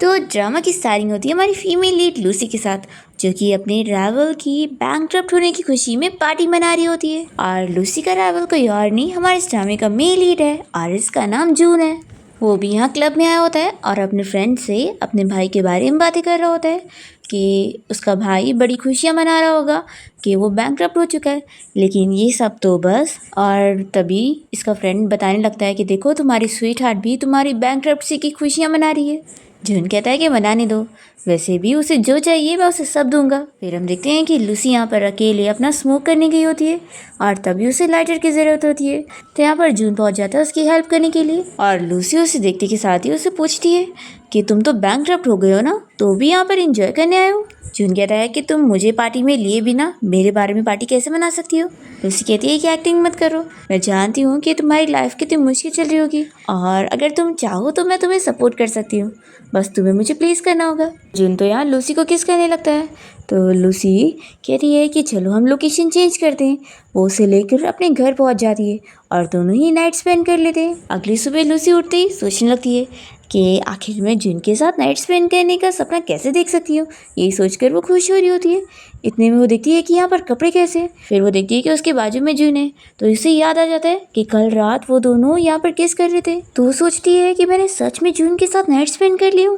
तो ड्रामा की स्टार्टिंग होती है हमारी फीमेल लीड लूसी के साथ, जो कि अपने राइवल की बैंकरप्ट होने की खुशी में पार्टी मना रही होती है। और लूसी का राइवल कोई और नहीं, हमारे इस ड्रामे का मेन लीड है और इसका नाम जून है। वो भी यहाँ क्लब में आया होता है और अपने फ्रेंड से अपने भाई के बारे में बातें कर रहा होता है कि उसका भाई बड़ी खुशियाँ मना रहा होगा कि वो बैंकरप्ट हो चुका है। लेकिन ये सब तो बस, और तभी इसका फ्रेंड बताने लगता है कि देखो तुम्हारी स्वीट हार्ट भी तुम्हारी बैंकरप्सी की खुशियाँ मना रही है। जून कहता है कि मनाने दो, वैसे भी उसे जो चाहिए मैं उसे सब दूंगा। फिर हम देखते हैं कि लूसी यहाँ पर अकेले अपना स्मोक करने गई होती है और तभी उसे लाइटर की ज़रूरत होती है। तो यहाँ पर जून पहुँच जाता है उसकी हेल्प करने के लिए और लूसी उसे देखते के साथ ही उसे पूछती है कि तुम तो बैंकरप्ट हो गए हो ना, तो भी यहाँ पर इंजॉय करने आए हो। जून कहता है कि तुम मुझे पार्टी में लिए बिना मेरे बारे में पार्टी कैसे मना सकती हो। लूसी कहती है कि एक्टिंग मत करो, मैं जानती हूँ कि तुम्हारी लाइफ कितनी मुश्किल चल रही होगी और अगर तुम चाहो तो मैं तुम्हें सपोर्ट कर सकती हूँ, बस तुम्हें मुझे प्लीज़ करना होगा। जून तो यहाँ लूसी को किस करने लगता है, तो लूसी कहती है कि चलो हम लोकेशन चेंज करते हैं। वो उसे लेकर अपने घर पहुँच जाती है और दोनों ही नाइट स्पेंड कर लेते हैं। अगली सुबह लूसी उठते ही सोचने लगती है कि आखिर मैं जून के साथ नाइट स्पेंड करने का सपना कैसे देख सकती हूँ। यही सोचकर वो खुश हो रही होती है। इतने में वो देखती है कि यहाँ पर कपड़े कैसे हैं। फिर वो देखती है कि उसके बाजू में जून है, तो इसे याद आ जाता है कि कल रात वो दोनों यहाँ पर किस कर रहे थे। तो वो सोचती है कि मैंने सच में जून के साथ नाइट स्पेंड कर ली हूँ।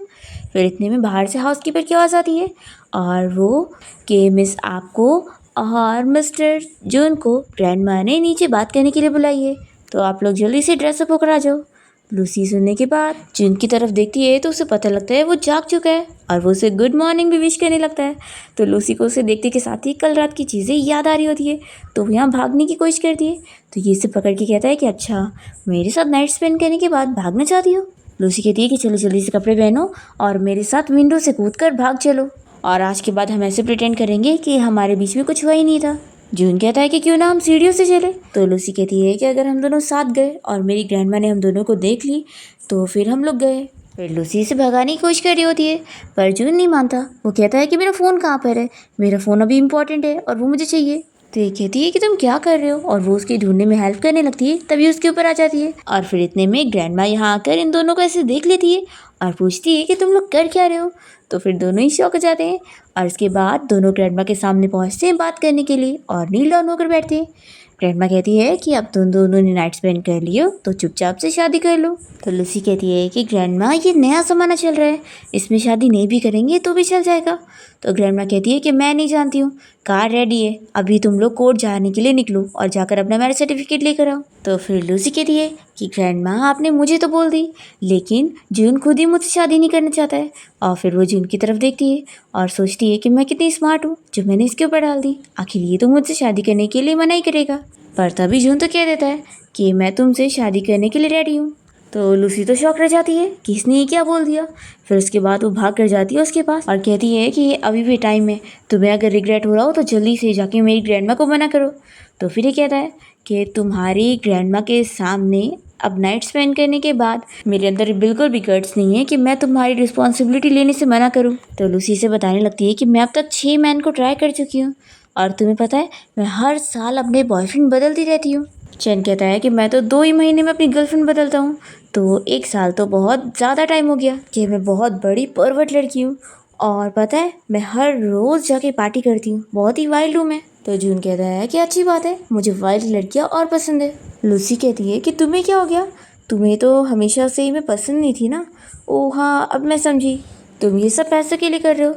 फिर इतने में बाहर से हाउसकीपर की आवाज़ आती है और वो कि मिस आपको और मिस्टर जून को ग्रैंडमा ने नीचे बात करने के लिए बुलाई है, तो आप लोग जल्दी से ड्रेसअप होकर आ जाओ। लूसी सुनने के बाद जून की तरफ देखती है तो उसे पता लगता है वो जाग चुका है और वो उसे गुड मॉर्निंग भी विश करने लगता है। तो लूसी को उसे देखते के साथ ही कल रात की चीज़ें याद आ रही होती है, तो वो यहाँ भागने की कोशिश करती है। तो ये इसे पकड़ के कहता है कि अच्छा मेरे साथ नाइट स्पेंड करने के बाद भागना चाहती हो। लूसी कहती है कि चलो जल्दी से कपड़े पहनो और मेरे साथ विंडो से कूदकर भाग चलो, और आज के बाद हम ऐसे प्रिटेंड करेंगे कि हमारे बीच में कुछ हुआ ही नहीं था। जून कहता है कि क्यों ना हम सीढ़ियों से चले। तो लूसी कहती है कि अगर हम दोनों साथ गए और मेरी ग्रैंडमा ने हम दोनों को देख ली तो फिर हम लोग गए। फिर लूसी इसे भगाने की कोशिश कर रही होती है पर जून नहीं मानता। वो कहता है कि मेरा फ़ोन कहाँ पर है, मेरा फ़ोन अभी इम्पोर्टेंट है और वो मुझे चाहिए। तो ये कहती है कि तुम क्या कर रहे हो और वो उसके ढूंढने में हेल्प करने लगती है, तभी उसके ऊपर आ जाती है। और फिर इतने में ग्रैंडमा यहाँ आकर इन दोनों को ऐसे देख लेती है और पूछती है कि तुम लोग कर क्या रहे हो। तो फिर दोनों ही शॉक हो जाते हैं और इसके बाद दोनों ग्रैंडमा के सामने पहुँचते हैं बात करने के लिए और नील डाउन होकर बैठते हैं। ग्रैंडमा कहती है कि अब तुम दोनों ने नाइट स्पेंड कर लियो तो चुपचाप से शादी कर लो। तो लूसी कहती है कि ग्रैंडमा ये नया ज़माना चल रहा है, इसमें शादी नहीं भी करेंगे तो भी चल जाएगा। तो ग्रैंडमा कहती है कि मैं नहीं जानती हूँ, कार रेडी है, अभी तुम लोग कोर्ट जाने के लिए निकलो और जाकर अपना मैरिज सर्टिफिकेट लेकर आओ। तो फिर लूसी कहती है कि ग्रैंडमा आपने मुझे तो बोल दी, लेकिन जून खुद ही मुझसे शादी नहीं करना चाहता है। और फिर वो जून की तरफ देखती है और सोचती है कि मैं कितनी स्मार्ट हूँ जो मैंने इसके ऊपर डाल दी, आखिर ये तो मुझसे शादी करने के लिए मना ही करेगा। पर तभी जून तो कह देता है कि मैं तुमसे शादी करने के लिए रेडी हूँ। तो लूसी तो शॉक रह जाती है कि इसने ये क्या बोल दिया। फिर उसके बाद वो भाग कर जाती है उसके पास और कहती है कि अभी भी टाइम है, तुम्हें अगर रिग्रेट हो रहा हो तो जल्दी से जाके मेरी ग्रैंडमा को मना करो। तो फिर ये कहता है कि तुम्हारी ग्रैंडमा के सामने अब नाइट स्पेंड करने के बाद मेरे अंदर बिल्कुल भी गट्स नहीं है कि मैं तुम्हारी रिस्पॉन्सिबिलिटी लेने से मना करूं। तो लूसी से बताने लगती है कि मैं अब तक 6 मैन को ट्राई कर चुकी हूँ और तुम्हें पता है मैं हर साल अपने बॉयफ्रेंड बदलती रहती हूँ। चैन कहता है कि मैं तो 2 ही महीने में अपनी गर्लफ्रेंड बदलता हूँ, तो 1 साल तो बहुत ज़्यादा टाइम हो गया कि मैं बहुत बड़ी परवर्ट लड़की हूँ और पता है मैं हर रोज़ जाके पार्टी करती हूँ, बहुत ही वाइल्ड हूँ मैं। तो जून कहता है कि अच्छी बात है, मुझे वाइल्ड लड़कियाँ और पसंद है। लूसी कहती है कि तुम्हें क्या हो गया, तुम्हें तो हमेशा से ही मैं पसंद नहीं थी ना। ओह हाँ अब मैं समझी, तुम ये सब पैसों के लिए कर रहे हो,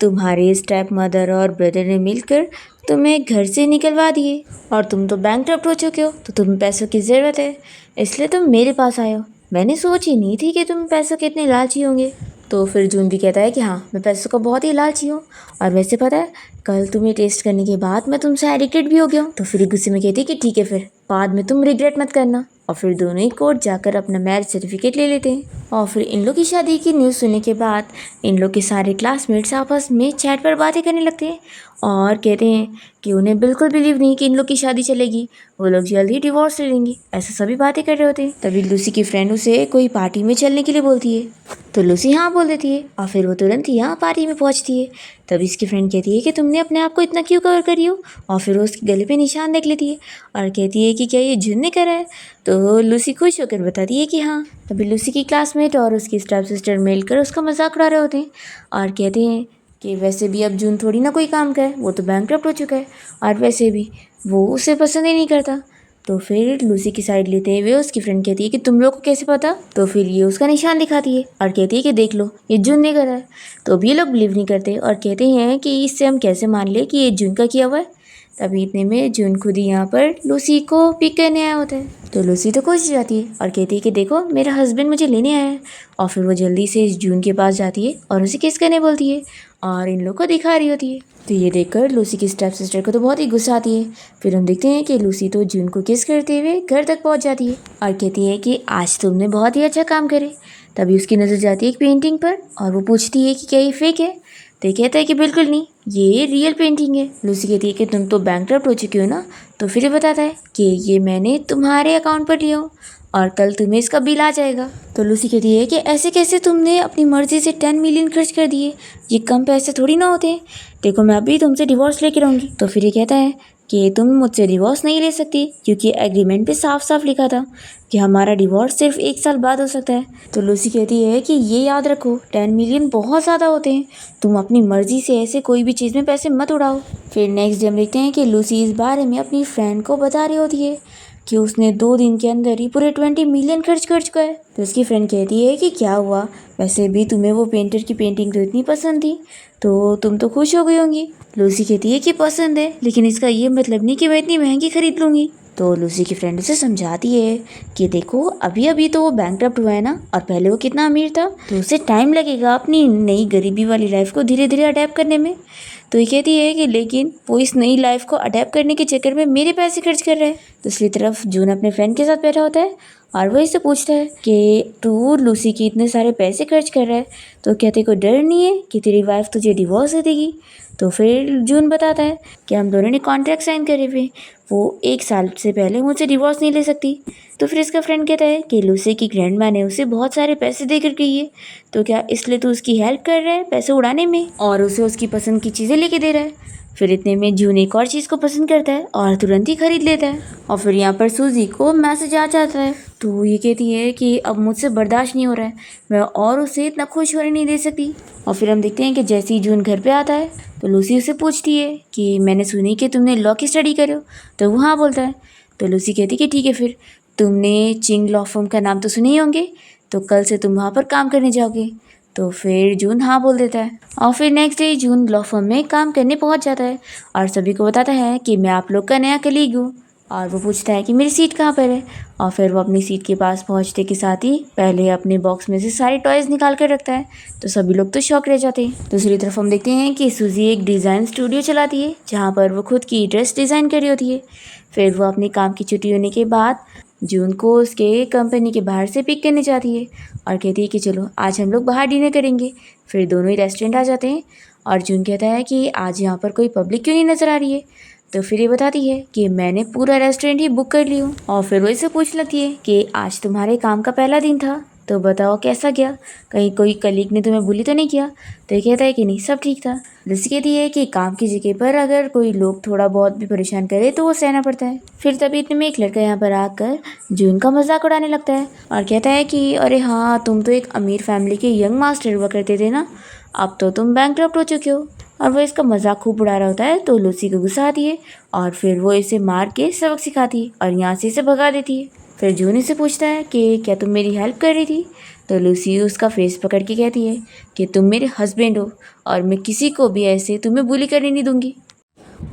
तुम्हारे स्टेप मदर और ब्रदर ने मिलकर तुम्हें घर से निकलवा दिए और तुम तो बैंकरप्ट हो चुके हो, तो तुम्हें पैसों की ज़रूरत है इसलिए तुम मेरे पास आए हो। मैंने सोची नहीं थी कि तुम पैसों के इतने लालची होंगे। तो फिर जून भी कहता है कि हाँ मैं पैसों का बहुत ही लालची हूँ और वैसे पता है कल तुम्हें टेस्ट करने के बाद मैं तुमसे एडिक्टेड भी हो गया हूँ। तो फिर गुस्से में कहती है कि ठीक है फिर बाद में तुम रिग्रेट मत करना। और फिर दोनों ही कोर्ट जाकर अपना मैरिज सर्टिफिकेट ले लेते हैं। और फिर इन लोग की शादी की न्यूज़ सुनने के बाद इन लोग के सारे क्लासमेट्स आपस में चैट पर बातें करने लगते हैं और कहते हैं कि उन्हें बिल्कुल बिलीव नहीं कि इन लोग की शादी चलेगी। वो लोग जल्दी डिवोर्स ले लेंगे, ऐसा सभी बातें कर रहे होते हैं। तभी लूसी की फ्रेंड उसे कोई पार्टी में चलने के लिए बोलती है, तो लूसी हाँ बोल देती है और फिर वो तुरंत ही यहाँ पार्टी में पहुँचती है। तभी इसकी फ्रेंड कहती है कि तुमने अपने आप को इतना क्यों कवर करी हो, और फिर वो उसके गले पे निशान देख लेती है और कहती है कि क्या ये जुन ने करा है। तो लूसी खुश होकर बताती है कि हाँ। तभी लूसी की क्लासमेट और उसकी स्टेप सिस्टर मिलकर उसका मजाक उड़ा रहे होते हैं और कहते हैं कि वैसे भी अब जून थोड़ी ना कोई काम का है, वो तो बैंकक्रप्ट हो चुका है और वैसे भी वो उसे पसंद ही नहीं करता। तो फिर लूसी की साइड लेते हुए उसकी फ्रेंड कहती है कि तुम लोग को कैसे पता। तो फिर ये उसका निशान दिखाती है और कहती है कि देख लो ये जून ने करा है। तो भी ये लोग बिलीव नहीं करते और कहते हैं कि इससे हम कैसे मान ले कि ये जून का किया हुआ है। तभी इतने में जून खुद ही यहाँ पर लूसी को पिक करने आया होता है। तो लूसी तो खुश हो जाती है और कहती है कि देखो मेरा हस्बैंड मुझे लेने आया है। और फिर वो जल्दी से जून के पास जाती है और उसे किस करने बोलती है और इन लोग को दिखा रही होती है। तो ये देखकर लूसी की स्टेप सिस्टर को तो बहुत ही गुस्सा आती है। फिर हम देखते हैं कि लूसी तो जून को किस करते हुए घर तक पहुंच जाती है और कहती है कि आज तुमने बहुत ही अच्छा काम करे। तभी उसकी नज़र जाती है एक पेंटिंग पर और वो पूछती है कि क्या ये फेक है। तो ये कहता है कि बिल्कुल नहीं, ये रियल पेंटिंग है। लूसी कहती है कि तुम तो बैंकक्रप्ट हो चुकी हो ना। तो फिर ये बताता है कि ये मैंने तुम्हारे अकाउंट पर लिया हूँ और कल तुम्हें इसका बिल आ जाएगा। तो लूसी कहती है कि ऐसे कैसे तुमने अपनी मर्जी से 10 मिलियन खर्च कर दिए, ये कम पैसे थोड़ी ना होते हैं। देखो मैं अभी तुमसे डिवोर्स लेके रहूँगी। तो फिर ये कहता है कि तुम मुझसे डिवोर्स नहीं ले सकती क्योंकि एग्रीमेंट पे साफ साफ लिखा था कि हमारा डिवोर्स सिर्फ 1 साल बाद हो सकता है। तो लूसी कहती है कि ये याद रखो 10 मिलियन बहुत ज़्यादा होते हैं, तुम अपनी मर्जी से ऐसे कोई भी चीज़ में पैसे मत उड़ाओ। फिर नेक्स्ट डे हम देखते हैं कि लूसी इस बारे में अपनी फ्रेंड को बता रही होती है कि उसने 2 दिन के अंदर ही पूरे 20 मिलियन खर्च कर चुका है। तो उसकी फ्रेंड कहती है कि क्या हुआ, वैसे भी तुम्हें वो पेंटर की पेंटिंग तो इतनी पसंद थी तो तुम तो खुश हो गई होंगी। लूसी कहती है कि पसंद है लेकिन इसका ये मतलब नहीं कि मैं इतनी महंगी खरीद लूँगी। तो लूसी की फ्रेंड उसे समझाती है कि देखो अभी अभी तो वो बैंकक्रप्ट हुआ है ना, और पहले वो कितना अमीर था, तो उसे टाइम लगेगा अपनी नई गरीबी वाली लाइफ को धीरे धीरे अडेप्ट करने में। तो ये कहती है कि लेकिन वो इस नई लाइफ को अडेप्ट करने के चक्कर में मेरे पैसे खर्च कर रहा है। दूसरी तरफ जून अपने फ्रेंड के साथ बैठा होता है और वो इससे पूछता है कि तू लूसी के इतने सारे पैसे खर्च कर रहा है तो क्या तेरे को डर नहीं है कि तेरी वाइफ तुझे डिवोर्स दे देगी। तो फिर जून बताता है कि हम दोनों ने कॉन्ट्रैक्ट साइन करे हुए, वो 1 साल से पहले मुझसे डिवोर्स नहीं ले सकती। तो फिर इसका फ्रेंड कहता है कि लूसी की ग्रैंड माँ ने उसे बहुत सारे पैसे देकर गई है, तो क्या इसलिए तू उसकी हेल्प कर रहा है पैसे उड़ाने में और उसे उसकी पसंद की चीज़ें लेके दे रहा है। फिर इतने में जून एक और चीज़ को पसंद करता है और तुरंत ही खरीद लेता है। और फिर यहाँ पर सूजी को मैसेज आ जाता है। तो ये कहती है कि अब मुझसे बर्दाश्त नहीं हो रहा है, मैं और उसे इतना खुश होने नहीं दे सकती। और फिर हम देखते हैं कि जैसे ही जून घर पे आता है तो लूसी उसे पूछती है कि मैंने सुनी कि तुमने लॉ की स्टडी करो। तो वो हाँ बोलता है। तो लूसी कहती है कि ठीक है, फिर तुमने चिंग लॉ फर्म का नाम तो सुने ही होंगे, तो कल से तुम वहाँ पर काम करने जाओगे। तो फिर जून हाँ बोल देता है और फिर नेक्स्ट डे जून लॉ फर्म में काम करने पहुँच जाता है और सभी को बताता है कि मैं आप लोग का नया कलीग हूँ। और वो पूछता है कि मेरी सीट कहाँ पर है, और फिर वो अपनी सीट के पास पहुँचते के साथ ही पहले अपने बॉक्स में से सारे टॉयज़ निकाल कर रखता है। तो सभी लोग तो शॉक रह जाते हैं। दूसरी तरफ हम देखते हैं कि सूजी एक डिज़ाइन स्टूडियो चलाती है जहाँ पर वो खुद की ड्रेस डिज़ाइन कर रही होती है। फिर वो अपने काम की छुट्टी होने के बाद जून को उसके कंपनी के बाहर से पिक करने जाती है और कहती है कि चलो आज हम लोग बाहर डिनर करेंगे। फिर दोनों ही रेस्टोरेंट आ जाते हैं और जून कहता है कि आज यहाँ पर कोई पब्लिक क्यों नहीं नज़र आ रही है। तो फिर ये बताती है कि मैंने पूरा रेस्टोरेंट ही बुक कर ली हूँ। और फिर वो इससे पूछ लेती है कि आज तुम्हारे काम का पहला दिन था, तो बताओ कैसा गया, कहीं कोई कलीग ने तुम्हें बुली तो नहीं किया। तो ये कहता है कि नहीं, सब ठीक था। लूसी कहती है कि काम की जगह पर अगर कोई लोग थोड़ा बहुत भी परेशान करे तो वो सहना पड़ता है। फिर तभी इतने में एक लड़का यहाँ पर आकर जून का मजाक उड़ाने लगता है और कहता है कि अरे हाँ, तुम तो एक अमीर फैमिली के यंग मास्टर हुआ करते थे ना, अब तो तुम बैंकक्रप्ट हो चुके हो। और वो इसका मजाक खूब उड़ा रहा होता है। तो लूसी को गुस्सा आती है और फिर वो इसे मार के सबक सिखाती है और यहाँ से इसे भगा देती है। फिर जून इसे पूछता है कि क्या तुम मेरी हेल्प कर रही थी। तो लूसी उसका फेस पकड़ के कहती है कि तुम मेरे हस्बैंड हो और मैं किसी को भी ऐसे तुम्हें बुली करने नहीं दूंगी।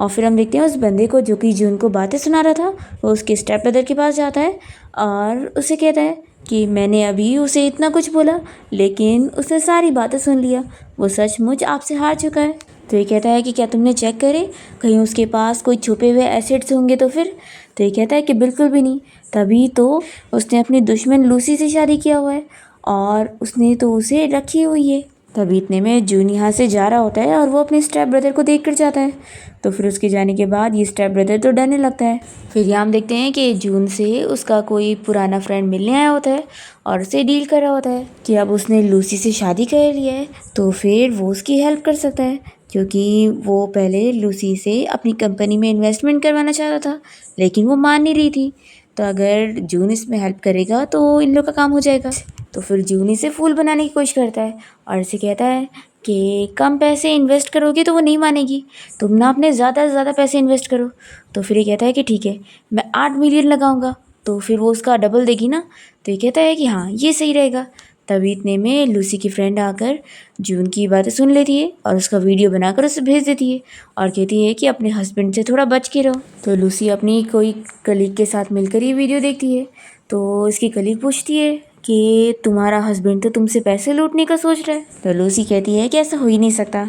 और फिर हम देखते हैं उस बंदे को जो कि जून को बातें सुना रहा था, वो उसके स्टेप ब्रदर के पास जाता है और उसे कहता है कि मैंने अभी उसे इतना कुछ बोला लेकिन उसने सारी बातें सुन लिया, वो सचमुच आपसे हार चुका है। तो ये कहता है कि क्या तुमने चेक करे कहीं उसके पास कोई छुपे हुए एसेट्स होंगे। तो फिर तो ये कहता है कि बिल्कुल भी नहीं, तभी तो उसने अपनी दुश्मन लूसी से शादी किया हुआ है और उसने तो उसे रखी हुई है। तभी इतने में जून यहाँ से जा रहा होता है और वो अपने स्टेप ब्रदर को देख कर जाता है। तो फिर उसके जाने के बाद ये स्टेप ब्रदर तो डरने लगता है। फिर यहाँ हम देखते हैं कि जून से उसका कोई पुराना फ्रेंड मिलने आया होता है और उसे डील कर रहा होता है कि अब उसने लूसी से शादी कर लिया है तो फिर वो उसकी हेल्प कर सकता है, क्योंकि वो पहले लूसी से अपनी कंपनी में इन्वेस्टमेंट करवाना चाहता था लेकिन वो मान नहीं रही थी। तो अगर जून इसमें हेल्प करेगा तो इन लोग का काम हो जाएगा। तो फिर जून इसे फूल बनाने की कोशिश करता है और इसे कहता है कि कम पैसे इन्वेस्ट करोगे तो वो नहीं मानेगी, तुम ना अपने ज़्यादा से ज़्यादा पैसे इन्वेस्ट करो। तो फिर ये कहता है कि ठीक है मैं 8 मिलियन लगाऊंगा। तो फिर वो उसका डबल देगी ना। तो ये कहता है कि हाँ ये सही रहेगा। तभी इतने में लूसी की फ्रेंड आकर जून की बातें सुन लेती है और उसका वीडियो बनाकर उसे भेज देती है और कहती है कि अपने हस्बैंड से थोड़ा बच के रहो। तो लूसी अपनी कोई कलीग के साथ मिलकर ये वीडियो देखती है। तो इसकी कलीग पूछती है कि तुम्हारा हस्बैंड तो तुमसे पैसे लूटने का सोच रहा है। तो लूसी कहती है कि ऐसा हो ही नहीं सकता,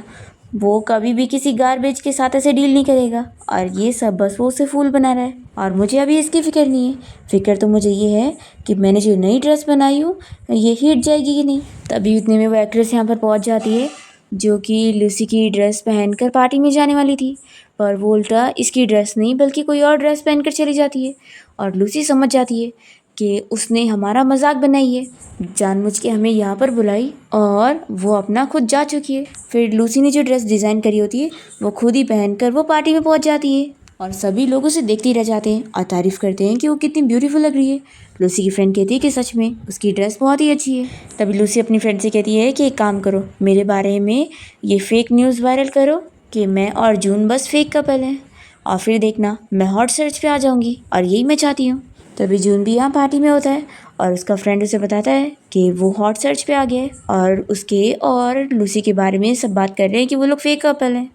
वो कभी भी किसी गार्बेज के साथ ऐसे डील नहीं करेगा और ये सब बस वो उसे फूल बना रहा है और मुझे अभी इसकी फ़िक्र नहीं है। फ़िक्र तो मुझे ये है कि मैंने जो नई ड्रेस बनाई हूँ ये हिट जाएगी कि नहीं। तभी उतने में वो एक्ट्रेस यहाँ पर पहुँच जाती है जो कि लूसी की ड्रेस पहनकर पार्टी में जाने वाली थी, पर वो उल्टा इसकी ड्रेस नहीं बल्कि कोई और ड्रेस पहनकर चली जाती है। और लूसी समझ जाती है कि उसने हमारा मजाक बनाई है, जानबूझ के हमें यहाँ पर बुलाई और वो अपना खुद जा चुकी है। फिर लूसी ने जो ड्रेस डिज़ाइन करी होती है वो खुद ही पहनकर वो पार्टी में पहुँच जाती है और सभी लोग उसे देखते ही रह जाते हैं और तारीफ़ करते हैं कि वो कितनी ब्यूटीफुल लग रही है। लूसी की फ्रेंड कहती है कि सच में उसकी ड्रेस बहुत ही अच्छी है। तभी लूसी अपनी फ्रेंड से कहती है कि एक काम करो, मेरे बारे में ये फेक न्यूज़ वायरल करो कि मैं और जून बस फेक कपल हैं और फिर देखना मैं हॉट सर्च पे आ जाऊँगी और यही मैं चाहती हूँ। तभी जून भी यहाँ पार्टी में होता है और उसका फ्रेंड उसे बताता है कि वो हॉट सर्च पे आ गया है और उसके और लूसी के बारे में सब बात कर रहे हैं कि वो लोग फेक कपल हैं।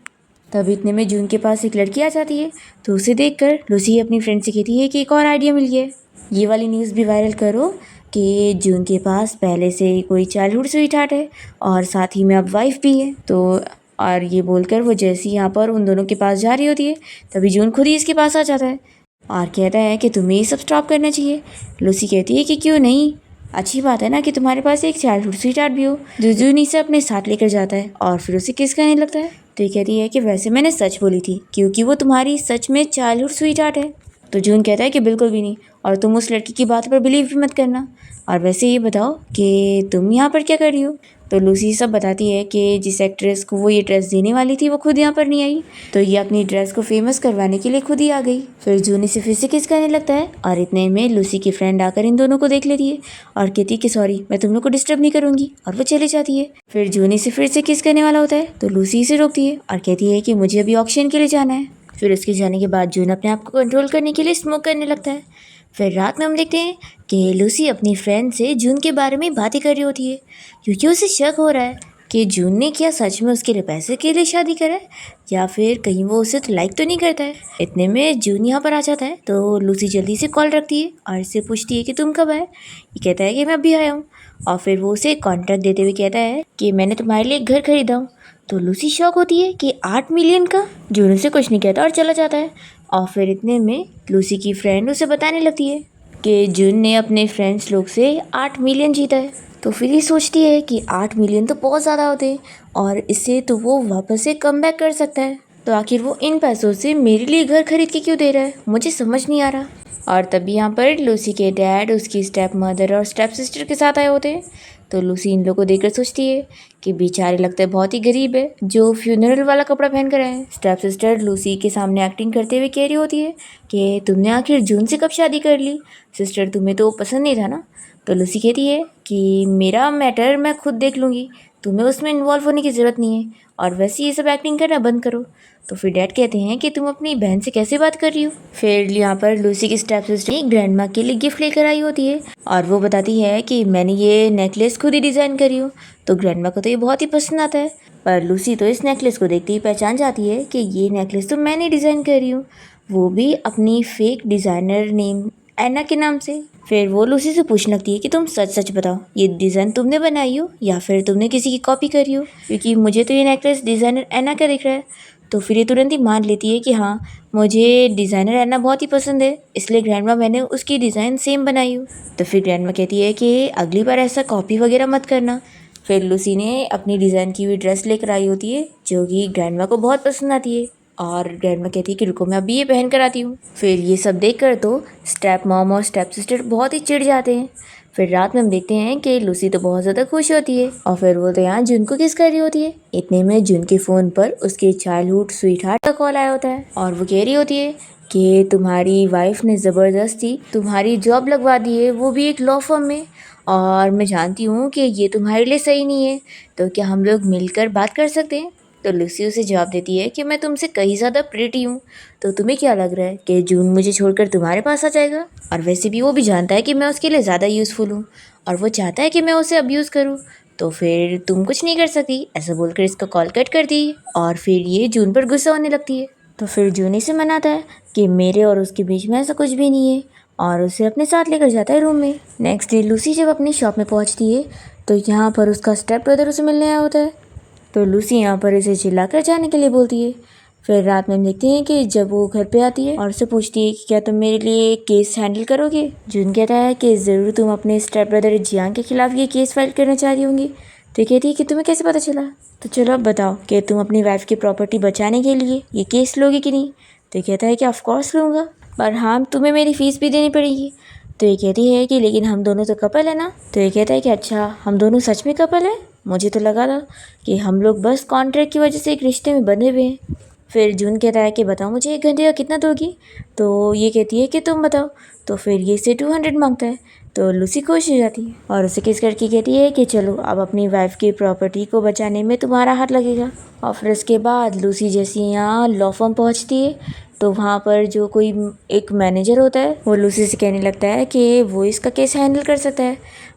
तभी इतने में जून के पास एक लड़की आ जाती है तो उसे देखकर लूसी अपनी फ्रेंड से कहती है कि एक और आइडिया मिल गया है, ये वाली न्यूज़ भी वायरल करो कि जून के पास पहले से कोई चाइल्डहुड स्वीटहार्ट है और साथ ही में अब वाइफ भी है। तो और ये बोलकर वो जैसे यहाँ पर उन दोनों के पास जा रही होती है तभी जून खुद ही इसके पास आ जाता है और कहता है कि तुम्हें ये सब स्टॉप करना चाहिए। लूसी कहती है कि क्यों नहीं, अच्छी बात है ना कि तुम्हारे पास एक चाइल्डहुड स्वीटहार्ट भी हो। जो जून इसे अपने साथ लेकर जाता है और फिर उसे किस करने लगता है। तो ये कहती है कि वैसे मैंने सच बोली थी क्योंकि वो तुम्हारी सच में चाइल्डहुड स्वीटहार्ट है। तो जून कहता है कि बिल्कुल भी नहीं और तुम उस लड़की की बात पर बिलीव भी मत करना। और वैसे ये बताओ कि तुम यहाँ पर क्या कर रही हो। तो लूसी सब बताती है कि जिस एक्ट्रेस को वो ये ड्रेस देने वाली थी वो खुद यहाँ पर नहीं आई, तो ये अपनी ड्रेस को फेमस करवाने के लिए खुद ही आ गई। फिर जून इसे फिर से किस करने लगता है और इतने में लूसी की फ्रेंड आकर इन दोनों को देख लेती है और कहती है कि सॉरी मैं तुम लोग को डिस्टर्ब नहीं करूँगी और वो चली जाती है। फिर जून इसे फिर से किस करने वाला होता है तो लूसी इसे रोकती है और कहती है कि मुझे अभी ऑक्शन के लिए जाना है। फिर उसके जाने के बाद जून अपने आप को कंट्रोल करने के लिए स्मोक करने लगता है। फिर रात में हम देखते हैं कि लूसी अपनी फ्रेंड से जून के बारे में बातें कर रही होती है क्योंकि उसे शक हो रहा है कि जून ने क्या सच में उसके लिए पैसे के लिए शादी करा है या फिर कहीं वो उसे तो लाइक तो नहीं करता है। इतने में जून यहाँ पर आ जाता है तो लूसी जल्दी से कॉल रखती है और इससे पूछती है कि तुम कब आए। ये कहता है कि मैं अभी आया हूँ और फिर वो उसे कॉन्ट्रैक्ट देते हुए कहता है कि मैंने तुम्हारे लिए एक घर खरीदा हूँ। तो लूसी शॉक होती है कि 8 मिलियन का। जून उसे कुछ नहीं कहता और चला जाता है और फिर इतने में लूसी की फ्रेंड उसे बताने लगती है कि जून ने अपने फ्रेंड्स लोग से 8 मिलियन जीता है। तो फिर ये सोचती है कि 8 मिलियन तो बहुत ज़्यादा होते हैं और इससे तो वो वापस से कम बैक कर सकता है, तो आखिर वो इन पैसों से मेरे लिए घर खरीद के क्यों दे रहा है, मुझे समझ नहीं आ रहा। और तभी यहाँ पर लूसी के डैड उसकी स्टेप मदर और स्टेप सिस्टर के साथ आए होते हैं। तो लूसी इन लोगों को देखकर सोचती है कि बेचारे लगता है बहुत ही गरीब है जो फ्यूनरल वाला कपड़ा पहन कर आए हैं। स्टेप सिस्टर लूसी के सामने एक्टिंग करते हुए कह रही होती है कि तुमने आखिर जून से कब शादी कर ली, सिस्टर तुम्हें तो पसंद नहीं था ना। तो लूसी कहती है कि मेरा मैटर मैं खुद देख लूँगी, तुम्हें उसमें इन्वॉल्व होने की ज़रूरत नहीं है और वैसे ये सब एक्टिंग करना बंद करो। तो फिर डैड कहते हैं कि तुम अपनी बहन से कैसे बात कर रही हो। फिर यहाँ पर लूसी की स्टेप सिस्टर ग्रैंड माँ के लिए गिफ्ट लेकर आई होती है और वो बताती है कि मैंने ये नेकलेस खुद ही डिज़ाइन करी हूँ। तो ग्रैंड माँ को तो ये बहुत ही पसंद आता है, पर लूसी तो इस नेकलेस को देखते ही पहचान जाती है कि ये नेकलेस तो मैंने डिज़ाइन करी हूँ, वो भी अपनी फेक डिज़ाइनर नेम एना के नाम से। फिर वो लूसी से पूछने लगती है कि तुम सच सच बताओ ये डिज़ाइन तुमने बनाई हो या फिर तुमने किसी की कॉपी करी हो, क्योंकि मुझे तो ये नेकलेस डिज़ाइनर एना का दिख रहा है। तो फिर ये तुरंत ही मान लेती है कि हाँ मुझे डिज़ाइनर एना बहुत ही पसंद है, इसलिए ग्रैंडमा मैंने उसकी डिज़ाइन सेम बनाई हूँ। तो फिर ग्रैंडमा कहती है कि अगली बार ऐसा कॉपी वगैरह मत करना। फिर लूसी ने अपनी डिज़ाइन की हुई ड्रेस लेकर आई होती है जो कि ग्रैंडमा को बहुत पसंद आती है और ग्रैंडमा कहती है कि रुको मैं अभी ये पहन कर आती हूँ। फिर ये सब देखकर तो स्टेप मॉम और स्टेप सिस्टर बहुत ही चिढ़ जाते हैं। फिर रात में हम देखते हैं कि लूसी तो बहुत ज़्यादा खुश होती है और फिर वो तो यहाँ जून को किस कर रही होती है। इतने में जून के फ़ोन पर उसके चाइल्डहुड स्वीट हार्ट का कॉल आया होता है और वो कह रही होती है कि तुम्हारी वाइफ ने ज़बरदस्ती तुम्हारी जॉब लगवा दी है, वो भी एक लॉ फर्म में, और मैं जानती हूँ कि ये तुम्हारे लिए सही नहीं है, तो क्या हम लोग मिलकर बात कर सकते हैं। तो लूसी उसे जवाब देती है कि मैं तुमसे कहीं ज़्यादा प्रिटी हूँ, तो तुम्हें क्या लग रहा है कि जून मुझे छोड़कर तुम्हारे पास आ जाएगा। और वैसे भी वो भी जानता है कि मैं उसके लिए ज़्यादा यूज़फुल हूँ और वो चाहता है कि मैं उसे अब्यूज़ करूँ, तो फिर तुम कुछ नहीं कर सकती। ऐसा बोलकर इसका कॉल कट कर दी और फिर ये जून पर गुस्सा होने लगती है। तो फिर जून इसे मनाता है कि मेरे और उसके बीच में ऐसा कुछ भी नहीं है और उसे अपने साथ लेकर जाता है रूम में। नेक्स्ट डे लूसी जब अपनी शॉप में पहुंचती है तो यहाँ पर उसका स्टेप ब्रदर उसे मिलने आया होता है। तो लूसी यहाँ पर इसे चिल्लाकर जाने के लिए बोलती है। फिर रात में हम देखते हैं कि जब वो घर पे आती है और उससे पूछती है कि क्या तुम मेरे लिए केस हैंडल करोगे। जून कहता है कि ज़रूर तुम अपने स्टेप ब्रदर जियांग के खिलाफ ये केस फाइल करना चाह रही होंगी। तो कहती है कि तुम्हें कैसे पता चला, तो चलो अब बताओ कि तुम अपनी वाइफ की प्रॉपर्टी बचाने के लिए ये केस लोगे कि नहीं। तो कहता है कि ऑफ कोर्स लूँगा, पर हाँ तुम्हें मेरी फ़ीस भी देनी पड़ेगी। तो ये कहती है कि लेकिन हम दोनों तो कपल है ना। तो ये कहता है कि अच्छा हम दोनों सच में कपल हैं, मुझे तो लगा था कि हम लोग बस कॉन्ट्रैक्ट की वजह से एक रिश्ते में बंधे हुए हैं। फिर जून कहता है कि बताओ मुझे 1 घंटे का कितना दोगी। तो ये कहती है कि तुम बताओ। तो फिर ये से 200 मांगता है। तो लूसी खुश हो जाती है और उसे किस करके कहती है कि चलो अब अपनी वाइफ की प्रॉपर्टी को बचाने में तुम्हारा हाथ लगेगा। और फिर उसके बाद लूसी जैसी यहाँ लॉ फर्म पहुँचती है तो वहाँ पर जो कोई एक मैनेजर होता है वो लूसी से कहने लगता है कि वो इसका केस हैंडल कर सकता है,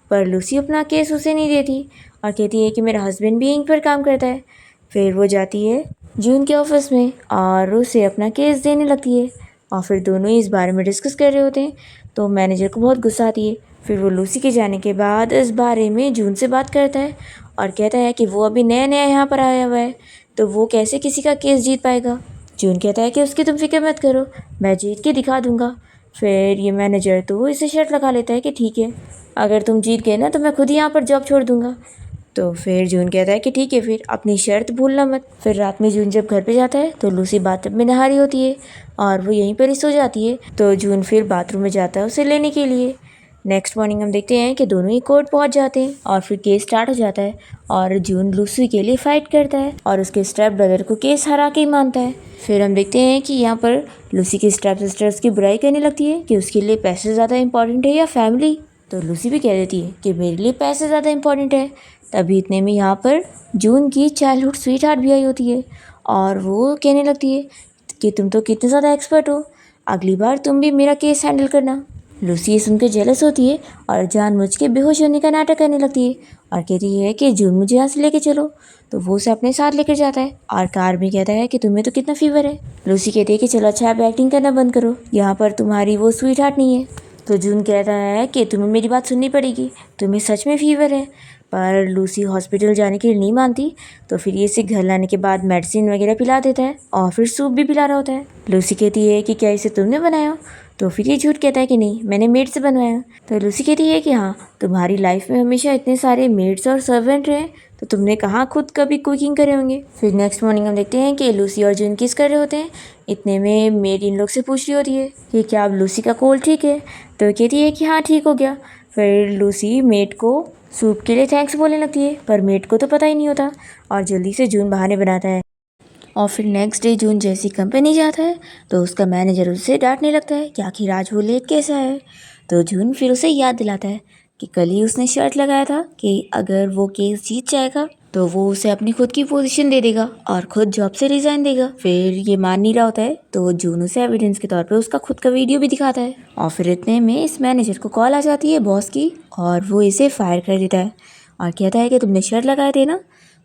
पर लूसी अपना केस उसे नहीं देती और कहती है कि मेरा हस्बैंड भी यहीं पर काम करता है। फिर वो जाती है जून के ऑफिस में और उसे अपना केस देने लगती है और फिर दोनों ही इस बारे में डिस्कस कर रहे होते हैं। तो मैनेजर को बहुत गुस्सा आती है। फिर वो लूसी के जाने के बाद इस बारे में जून से बात करता है और कहता है कि वो अभी नया नया यहाँ पर आया हुआ है तो वो कैसे किसी का केस जीत पाएगा। जून कहता है कि उसकी तुम फिक्र मत करो, मैं जीत के दिखा दूंगा। फिर ये मैनेजर तो इसे शर्त लगा लेता है कि ठीक है, अगर तुम जीत गए ना तो मैं खुद ही यहाँ पर जॉब छोड़ दूंगा। तो फिर जून कहता है कि ठीक है, फिर अपनी शर्त भूलना मत। फिर रात में जून जब घर पे जाता है तो लूसी बाथटब में नहा रही होती है और वो यहीं पर ही सो जाती है। तो जून फिर बाथरूम में जाता है उसे लेने के लिए। नेक्स्ट मॉर्निंग हम देखते हैं कि दोनों ही कोर्ट पहुंच जाते हैं और फिर केस स्टार्ट हो जाता है और जून लूसी के लिए फाइट करता है और उसके स्टेप ब्रदर को केस हरा के ही मानता है। फिर हम देखते हैं कि यहाँ पर लूसी की स्टेप सिस्टर्स की बुराई करने लगती है कि उसके लिए पैसे ज़्यादा इंपॉर्टेंट है या फैमिली। तो लूसी भी कह देती है कि मेरे लिए पैसे ज़्यादा इंपॉर्टेंट है। तभी इतने में यहाँ पर जून की चाइल्डहुड स्वीट हार्ट भी आई होती है और वो कहने लगती है कि तुम तो कितने ज़्यादा एक्सपर्ट हो, अगली बार तुम भी मेरा केस हैंडल करना। लूसी ये सुनकर जेलस होती है और जानबूझ के बेहोश होने का नाटक करने लगती है और कहती है कि जून मुझे यहाँ से लेके चलो। तो वो उसे अपने साथ लेकर जाता है और कार में कहता है कि तुम्हें तो कितना फीवर है। लूसी कहती है कि चलो अच्छा आप एक्टिंग करना बंद करो, यहाँ पर तुम्हारी वो स्वीट हार्ट नहीं है। तो जून कहता है कि तुम्हें मेरी बात सुननी पड़ेगी, तुम्हें सच में फीवर है। पर लूसी हॉस्पिटल जाने के लिए नहीं मानती। तो फिर ये इसे घर लाने के बाद मेडिसिन वगैरह पिला देता है और फिर सूप भी पिला रहा होता है। लूसी कहती है कि क्या इसे तुमने बनाया। तो फिर ये झूठ कहता है कि नहीं, मैंने मेड से बनवाया। तो लूसी कहती है कि हाँ, तुम्हारी लाइफ में हमेशा इतने सारे मेड्स और सर्वेंट रहे तो तुमने कहाँ खुद कभी कुकिंग करे होंगे। फिर नेक्स्ट मॉर्निंग हम देखते हैं कि लूसी और जून किस कर रहे होते हैं। इतने में मेड इन लोग से पूछ रही होती है कि क्या अब लूसी का कोल्ड ठीक है। तो कहती है कि हाँ ठीक हो गया। फिर लूसी मेड को सूप के लिए थैंक्स बोलने लगती है, पर मेड को तो पता ही नहीं होता और जल्दी से जून बहाने बनाता है। और फिर नेक्स्ट डे जून जैसी कंपनी जाता है तो उसका मैनेजर उसे डांटने लगता है कि आखिर आज वो लेट कैसा है। तो जून फिर उसे याद दिलाता है कि कल ही उसने शर्त लगाया था कि अगर वो केस जीत जाएगा तो वो उसे अपनी खुद की पोजीशन दे देगा और खुद जॉब से रिजाइन देगा। फिर ये मान नहीं रहा होता है तो जून उसे एविडेंस के तौर पे उसका खुद का वीडियो भी दिखाता है और फिर इतने में इस मैनेजर को कॉल आ जाती है बॉस की और वो इसे फायर कर देता है और कहता है कि तुमने शर्त लगाए थे ना,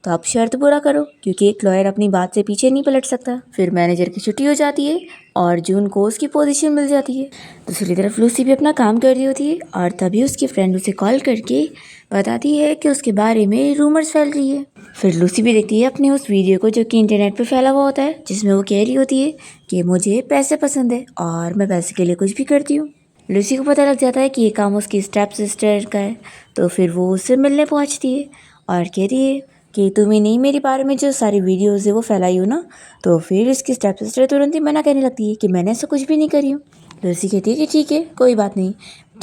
तो अब शर्त पूरा करो, क्योंकि एक लॉयर अपनी बात से पीछे नहीं पलट सकता। फिर मैनेजर की छुट्टी हो जाती है और जून को उसकी पोजीशन मिल जाती है। दूसरी तरफ लूसी भी अपना काम कर रही होती है और तभी उसकी फ्रेंड उसे कॉल करके बताती है कि उसके बारे में रूमर्स फैल रही है। फिर लूसी भी देखती है अपने उस वीडियो को जो कि इंटरनेट पे फैला हुआ होता है, जिसमें वो कह रही होती है कि मुझे पैसे पसंद है और मैं पैसे के लिए कुछ भी करती हूँ। लूसी को पता लग जाता है कि ये काम उसकी स्टेप सिस्टर का है, तो फिर वो उससे मिलने पहुँचती है और कहती है कि तुम्हें नहीं मेरे बारे में जो सारी वीडियोज़ है वो फैलाई हो ना। तो फिर इसकी स्टेप सिस्टर तुरंत ही मना करने लगती है कि मैंने ऐसा कुछ भी नहीं करी हूँ। लूसी कहती है कि ठीक है, कोई बात नहीं,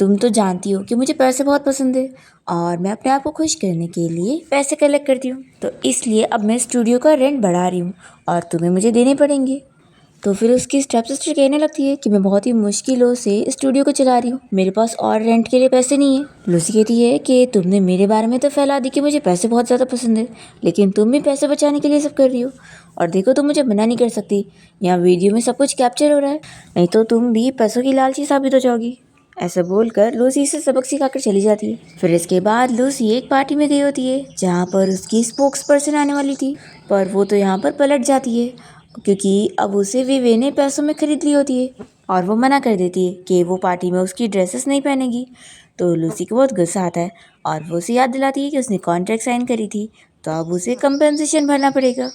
तुम तो जानती हो कि मुझे पैसे बहुत पसंद है और मैं अपने आप को खुश करने के लिए पैसे कलेक्ट करती हूँ, तो इसलिए अब मैं स्टूडियो का रेंट बढ़ा रही हूँ और तुम्हें मुझे देने पड़ेंगे। तो फिर उसकी स्टेप सिस्टर कहने लगती है कि मैं बहुत ही मुश्किलों से स्टूडियो को चला रही हूँ, मेरे पास और रेंट के लिए पैसे नहीं है। लूसी कहती है कि तुमने मेरे बारे में तो फैला दी कि मुझे पैसे बहुत ज़्यादा पसंद है, लेकिन तुम भी पैसे बचाने के लिए सब कर रही हो, और देखो तुम मुझे मना नहीं कर सकती, यहाँ वीडियो में सब कुछ कैप्चर हो रहा है, नहीं तो तुम भी पैसों की लालची साबित हो जाओगी। ऐसा बोलकर लूसी इसे सबक सिखाकर चली जाती है। फिर इसके बाद लूसी एक पार्टी में गई होती है जहाँ पर उसकी स्पोक्स पर्सन आने वाली थी, पर वो तो यहाँ पर पलट जाती है क्योंकि अब उसे विवे ने पैसों में खरीद ली होती है और वो मना कर देती है कि वो पार्टी में उसकी ड्रेसेस नहीं पहनेगी। तो लूसी को बहुत गुस्सा आता है और वो उसे याद दिलाती है कि उसने कॉन्ट्रैक्ट साइन करी थी, तो अब उसे कंपनसेशन भरना पड़ेगा।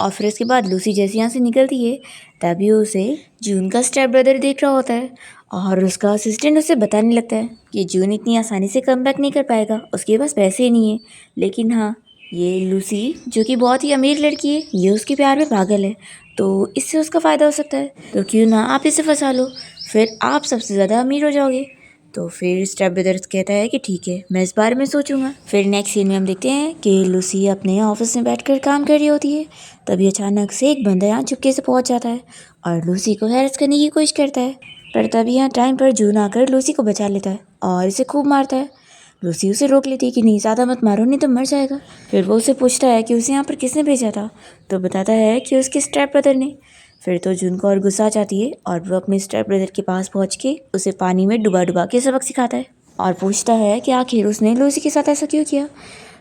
और फिर इसके बाद लूसी जैसे यहाँ से निकलती है तभी उसे जून का स्टेप ब्रदर देख रहा होता है और उसका असिस्टेंट उसे बताने लगता है कि जून इतनी आसानी से कम बैक नहीं कर पाएगा, उसके पास पैसे नहीं है, लेकिन हाँ, ये लूसी जो कि बहुत ही अमीर लड़की है, ये उसके प्यार में पागल है, तो इससे उसका फ़ायदा हो सकता है, तो क्यों ना आप इसे फंसा लो, फिर आप सबसे ज़्यादा अमीर हो जाओगे। तो फिर स्टेप ब्रदर्स कहता है कि ठीक है, मैं इस बारे में सोचूंगा। फिर नेक्स्ट सीन में हम देखते हैं कि लूसी अपने ऑफिस में बैठकर काम कर रही होती है, तभी अचानक से एक बंदा यहाँ चुपके से पहुँच जाता है और लूसी को हैरेस करने की कोशिश करता है, पर तभी यहाँ टाइम पर जून आकर लूसी को बचा लेता है और इसे खूब मारता है। लूसी उसे रोक लेती है कि नहीं, ज़्यादा मत मारो नहीं तो मर जाएगा। फिर वो उसे पूछता है कि उसे यहाँ पर किसने भेजा था, तो बताता है कि उसके स्टेप ब्रदर ने। फिर तो जून को और गुस्सा आ जाती है और वो अपने स्टेप ब्रदर के पास पहुँच के उसे पानी में डुबा डुबा के सबक सिखाता है और पूछता है कि आखिर उसने लूसी के साथ ऐसा क्यों किया।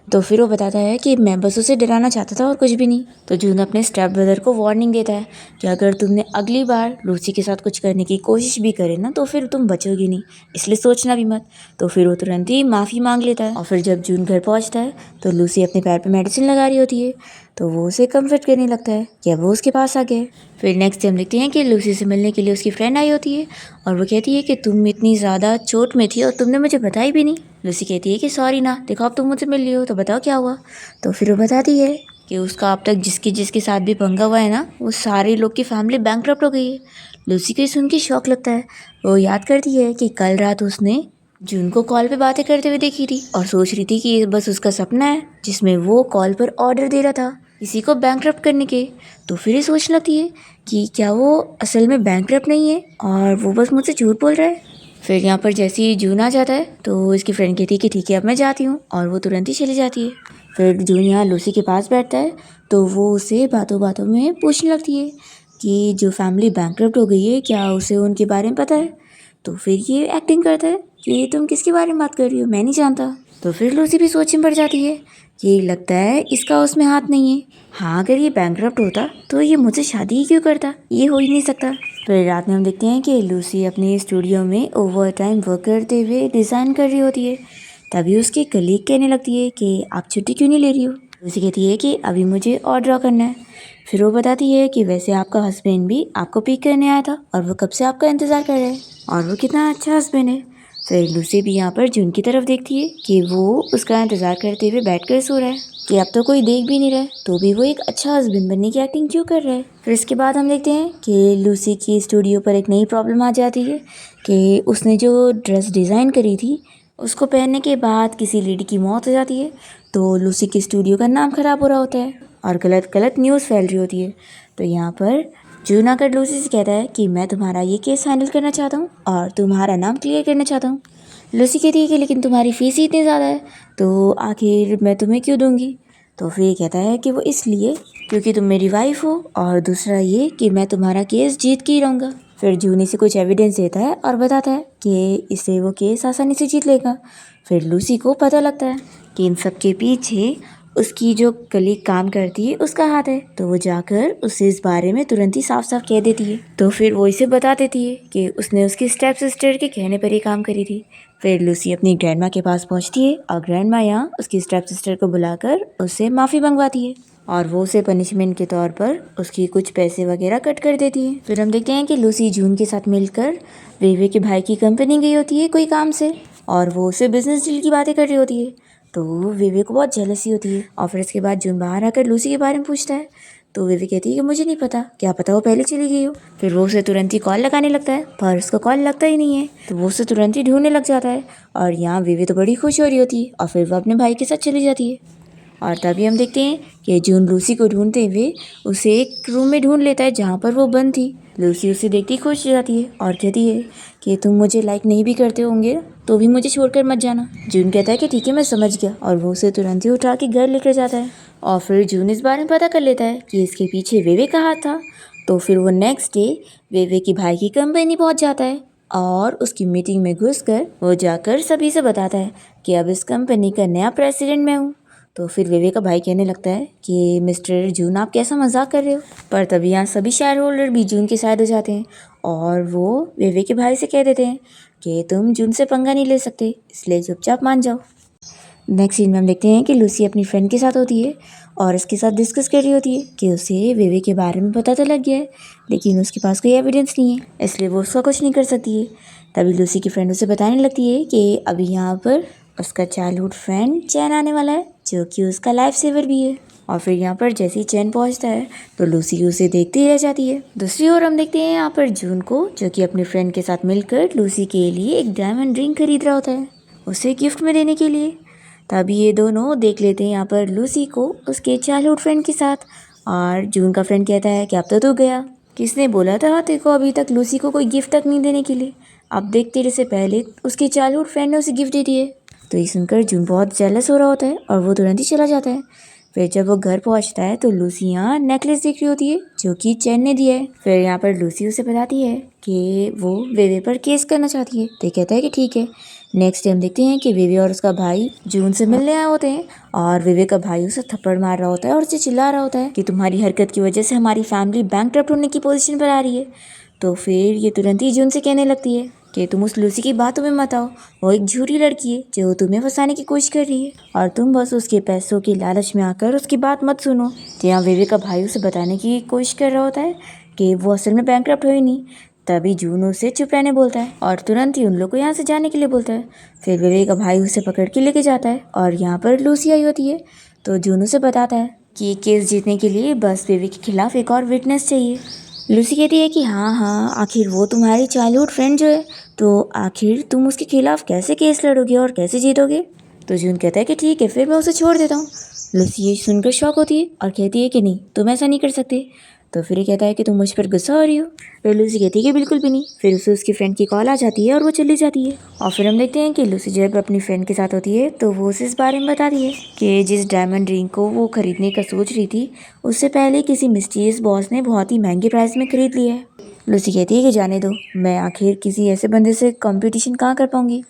तो फिर वो बताता है कि मैं बस उसे डराना चाहता था और कुछ भी नहीं। तो जून अपने स्टेप ब्रदर को वार्निंग देता है कि अगर तुमने अगली बार लूसी के साथ कुछ करने की कोशिश भी करे ना तो फिर तुम बचोगी नहीं, इसलिए सोचना भी मत। तो फिर वो तुरंत ही माफ़ी मांग लेता है और फिर जब जून घर पहुंचता है तो लूसी अपने पैर पे मेडिसिन लगा रही होती है, तो वो उसे कंफर्ट करने लगता है कि अब वो उसके पास आ गया है। फिर नेक्स्ट डे हम देखते हैं कि लूसी से मिलने के लिए उसकी फ्रेंड आई होती है और वो कहती है कि तुम इतनी ज़्यादा चोट में थी और तुमने मुझे बताई भी नहीं। लूसी कहती है कि सॉरी ना, देखो अब तुम मुझसे मिल रही हो तो बताओ क्या हुआ। तो फिर वो बताती है कि उसका अब तक जिसके जिसके साथ भी पंगा हुआ है ना, वो सारे लोग की फैमिली बैंकरप्ट हो गई है। लूसी को ये सुन के शौक लगता है, वो याद करती है कि कल रात उसने जून को कॉल पे बातें करते हुए देखी थी और सोच रही थी कि ये बस उसका सपना है जिसमें वो कॉल पर ऑर्डर दे रहा था किसी को बैंकरप्ट करने के। तो फिर ये सोचने लगती है कि क्या वो असल में बैंकरप्ट नहीं है और वो बस मुझसे झूठ बोल रहा है। फिर यहाँ पर जैसे ही जून आ जाता है तो इसकी फ्रेंड कहती है कि ठीक है अब मैं जाती हूँ, और वो तुरंत ही चली जाती है। फिर जून यहाँ लूसी के पास बैठता है तो वो उसे बातों बातों में पूछने लगती है कि जो फैमिली बैंकरप्ट हो गई है क्या उसे उनके बारे में पता है। तो फिर ये एक्टिंग करता है कि तुम किसके बारे में बात कर रही हो, मैं नहीं जानता। तो फिर लूसी भी सोच में पड़ जाती है कि लगता है इसका उसमें हाथ नहीं है। हाँ, अगर ये बैंकरप्ट होता तो ये मुझसे शादी ही क्यों करता, ये हो ही नहीं सकता। फिर रात में हम देखते हैं कि लूसी अपने स्टूडियो में ओवर टाइम वर्क करते हुए डिज़ाइन कर रही होती है, तभी उसकी कलीग कहने लगती है कि आप छुट्टी क्यों नहीं ले रही हो। लूसी कहती है कि अभी मुझे और ड्रॉ करना है। फिर वो बताती है कि वैसे आपका हस्बैंड भी आपको पिक करने आया था और वो कब से आपका इंतज़ार कर रहा है और वो कितना अच्छा हस्बैंड है। फिर लूसी भी यहाँ पर जून की तरफ देखती है कि वो उसका इंतज़ार करते हुए बैठकर सो रहा है कि अब तो कोई देख भी नहीं रहा है, तो भी वो एक अच्छा हस्बैंड बनने की एक्टिंग क्यों कर रहा है। फिर इसके बाद हम देखते हैं कि लूसी की स्टूडियो पर एक नई प्रॉब्लम आ जाती है कि उसने जो ड्रेस डिज़ाइन करी थी उसको पहनने के बाद किसी लेडी की मौत हो जाती है, तो लूसी की स्टूडियो का नाम ख़राब हो रहा होता है और गलत गलत न्यूज़ फैल रही होती है। तो यहाँ पर जून आकर लूसी से कहता है कि मैं तुम्हारा ये केस हैंडल करना चाहता हूँ और तुम्हारा नाम क्लियर करना चाहता हूँ। लूसी कहती है कि लेकिन तुम्हारी फीस ही इतनी ज़्यादा है, तो आखिर मैं तुम्हें क्यों दूंगी। तो फिर ये कहता है कि वो इसलिए क्योंकि तुम मेरी वाइफ हो और दूसरा ये कि मैं तुम्हारा केस जीत के ही रहूँगा। फिर जून इसे कुछ एविडेंस देता है और बताता है कि इसे वो केस आसानी से जीत लेगा। फिर लूसी को पता लगता है कि इन सब के पीछे उसकी जो कलीग काम करती है उसका हाथ है, तो वो जाकर उसे इस बारे में तुरंत ही साफ साफ कह देती है। तो फिर वो इसे बता देती है कि उसने उसकी स्टेप सिस्टर के कहने पर ही काम करी थी। फिर लूसी अपनी ग्रैंडमा के पास पहुंचती है और ग्रैंडमा यहाँ उसकी स्टेप सिस्टर को बुलाकर उससे माफ़ी मंगवाती है और वो उसे पनिशमेंट के तौर पर उसकी कुछ पैसे वगैरह कट कर देती है। फिर हम देखते हैं कि लूसी जून के साथ मिलकर वेवे के भाई की कंपनी गई होती है कोई काम से और वो उसे बिजनेस डील की बातें कर रही होती है। तो विवे को बहुत जेलसी होती है और फिर इसके बाद जून बाहर आकर लूसी के बारे में पूछता है। तो विवे कहती है कि मुझे नहीं पता, क्या पता वो पहले चली गई हो। फिर वो उसे तुरंत ही कॉल लगाने लगता है पर उसका कॉल लगता ही नहीं है। तो वो उसे तुरंत ही ढूंढने लग जाता है और यहाँ विवे तो बड़ी खुश हो रही होती है और फिर वो अपने भाई के साथ चली जाती है। और तभी हम देखते हैं कि जून लूसी को ढूंढते हुए उसे एक रूम में ढूंढ लेता है जहाँ पर वो बंद थी। लूसी उसे देखती ही खुश हो जाती है और कहती है कि तुम मुझे लाइक नहीं भी करते होंगे तो भी मुझे छोड़कर मत जाना। जून कहता है कि ठीक है मैं समझ गया और वो उसे तुरंत ही उठा के घर लेकर जाता है। और फिर जून इस बारे में पता कर लेता है कि इसके पीछे विवे का हाथ था। तो फिर वो नेक्स्ट डे विवे की भाई की कंपनी पहुंच जाता है और उसकी मीटिंग में घुसकर वो जाकर सभी से बताता है कि अब इस कंपनी का नया प्रेसिडेंट मैं हूँ। तो फिर विवे का भाई कहने लगता है कि मिस्टर जून आप कैसा मजाक कर रहे हो। पर तभी यहाँ सभी शेयर होल्डर भी जून के साइड हो जाते हैं और वो विवे के भाई से कह देते हैं कि तुम जून से पंगा नहीं ले सकते, इसलिए चुपचाप मान जाओ। नेक्स्ट सीन में हम देखते हैं कि लूसी अपनी फ्रेंड के साथ होती है और इसके साथ डिस्कस कर रही होती है कि उसे विवे के बारे में पता तो लग गया है लेकिन उसके पास कोई एविडेंस नहीं है, इसलिए वो उसका कुछ नहीं कर सकती है। तभी लूसी की फ्रेंड उसे बताने लगती है कि अभी यहाँ पर उसका चाइल्डहुड फ्रेंड चैन आने वाला है जो कि उसका लाइफ सेवर भी है। और फिर यहाँ पर जैसे ही चैन पहुँचता है तो लूसी उसे देखती ही रह जाती है। दूसरी ओर हम देखते हैं यहाँ पर जून को जो कि अपने फ्रेंड के साथ मिलकर लूसी के लिए एक डायमंड रिंग खरीद रहा होता है उसे गिफ्ट में देने के लिए। तभी ये दोनों देख लेते हैं यहाँ पर लूसी को उसके चाइल्डहुड फ्रेंड के साथ और जून का फ्रेंड कहता है कि अब तो तू गया, किसने बोला था तेरे को अभी तक लूसी को कोई गिफ्ट तक नहीं देने के लिए, अब देख तेरे से पहले उसके चाइल्डहुड फ्रेंड ने उसे गिफ्ट दे दिए। तो ये सुनकर जून बहुत जेलस हो रहा होता है और वो तुरंत ही चला जाता है। फिर जब वो घर पहुंचता है तो लूसी यहाँ नेकलेस देख रही होती है जो कि चैन ने दिया है। फिर यहाँ पर लूसी उसे बताती है कि वो विवे पर केस करना चाहती है तो कहता है कि ठीक है। नेक्स्ट टाइम देखते हैं कि विवे और उसका भाई जून से मिलने आए होते हैं और विवे का भाई उसे थप्पड़ मार रहा होता है और उसे चिल्ला रहा होता है कि तुम्हारी हरकत की वजह से हमारी फैमिली बैंकक्रप्ट होने की पोजीशन पर आ रही है। तो फिर ये तुरंत ही जून से कहने लगती है कि तुम उस लूसी की बातों में मत आओ, वो एक झूठी लड़की है जो तुम्हें फंसाने की कोशिश कर रही है और तुम बस उसके पैसों की लालच में आकर उसकी बात मत सुनो। तो यहाँ विवे का भाई उसे बताने की कोशिश कर रहा होता है कि वो असल में बैंकक्रप्ट हो ही नहीं। तभी जून उसे चुप रहने बोलता है और तुरंत ही उन लोग को यहाँ से जाने के लिए बोलता है। फिर विवे का भाई उसे पकड़ के लेके जाता है और यहाँ पर लूसी आई होती है। तो जून उसे बताता है कि केस जीतने के लिए बस विवे के खिलाफ एक और विटनेस चाहिए। लूसी कहती है कि हाँ आखिर वो तुम्हारी चाइल्डहुड फ्रेंड जो है, तो आखिर तुम उसके खिलाफ कैसे केस लड़ोगे और कैसे जीतोगे। तो जून कहता है कि ठीक है फिर मैं उसे छोड़ देता हूँ। लूसी ये सुनकर शॉक होती है और कहती है कि नहीं तुम ऐसा नहीं कर सकते। तो फिर ये कहता है कि तुम मुझ पर गुस्सा हो रही हो। फिर लूसी कहती है कि बिल्कुल भी नहीं। फिर उसे उसकी फ्रेंड की कॉल आ जाती है और वो चली जाती है। और फिर हम देखते हैं कि लूसी जब अपनी फ्रेंड के साथ होती है तो वो उसे इस बारे में बताती है कि जिस डायमंड रिंग को वो खरीदने का सोच रही थी उससे पहले किसी मिस्टीरियस बॉस ने बहुत ही महंगे प्राइस में खरीद लिया है। लूसी कहती है कि जाने दो, मैं आखिर किसी ऐसे बंदे से कंपटीशन कहाँ कर पाऊंगी।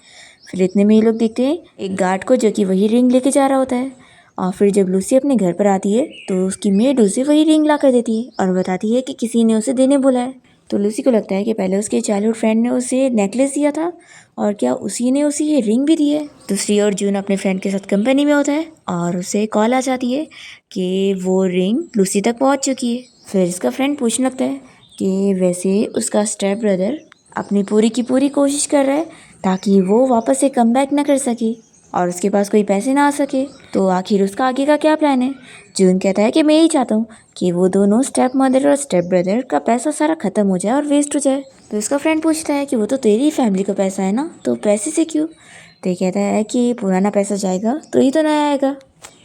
फिर इतने में ये लोग देखते हैं एक गार्ड को जो कि वही रिंग लेके जा रहा होता है। और फिर जब लूसी अपने घर पर आती है तो उसकी मेड उसे वही रिंग ला कर देती है और बताती है कि किसी ने उसे देने बोला है। तो लूसी को लगता है कि पहले उसके चाइल्डहुड फ्रेंड ने उसे नेकलेस दिया था और क्या उसी ने उसे ये रिंग भी दी है। दूसरी ओर जून अपने फ्रेंड के साथ कंपनी में होता है और उसे कॉल आ जाती है कि वो रिंग लूसी तक पहुंच चुकी है। फिर इसका फ्रेंड पूछने लगता है कि वैसे उसका स्टेप ब्रदर अपनी पूरी की पूरी कोशिश कर रहा है ताकि वो वापस से कम बैक ना कर सके और उसके पास कोई पैसे ना आ सके, तो आखिर उसका आगे का क्या प्लान है। जून कहता है कि मैं यही चाहता हूँ कि वो दोनों स्टेप मदर और स्टेप ब्रदर का पैसा सारा ख़त्म हो जाए और वेस्ट हो जाए। तो इसका फ्रेंड पूछता है कि वो तो तेरी फैमिली का पैसा है ना, तो पैसे से क्यों। तो ये कहता है कि पुराना पैसा जाएगा तो ही तो नया आएगा।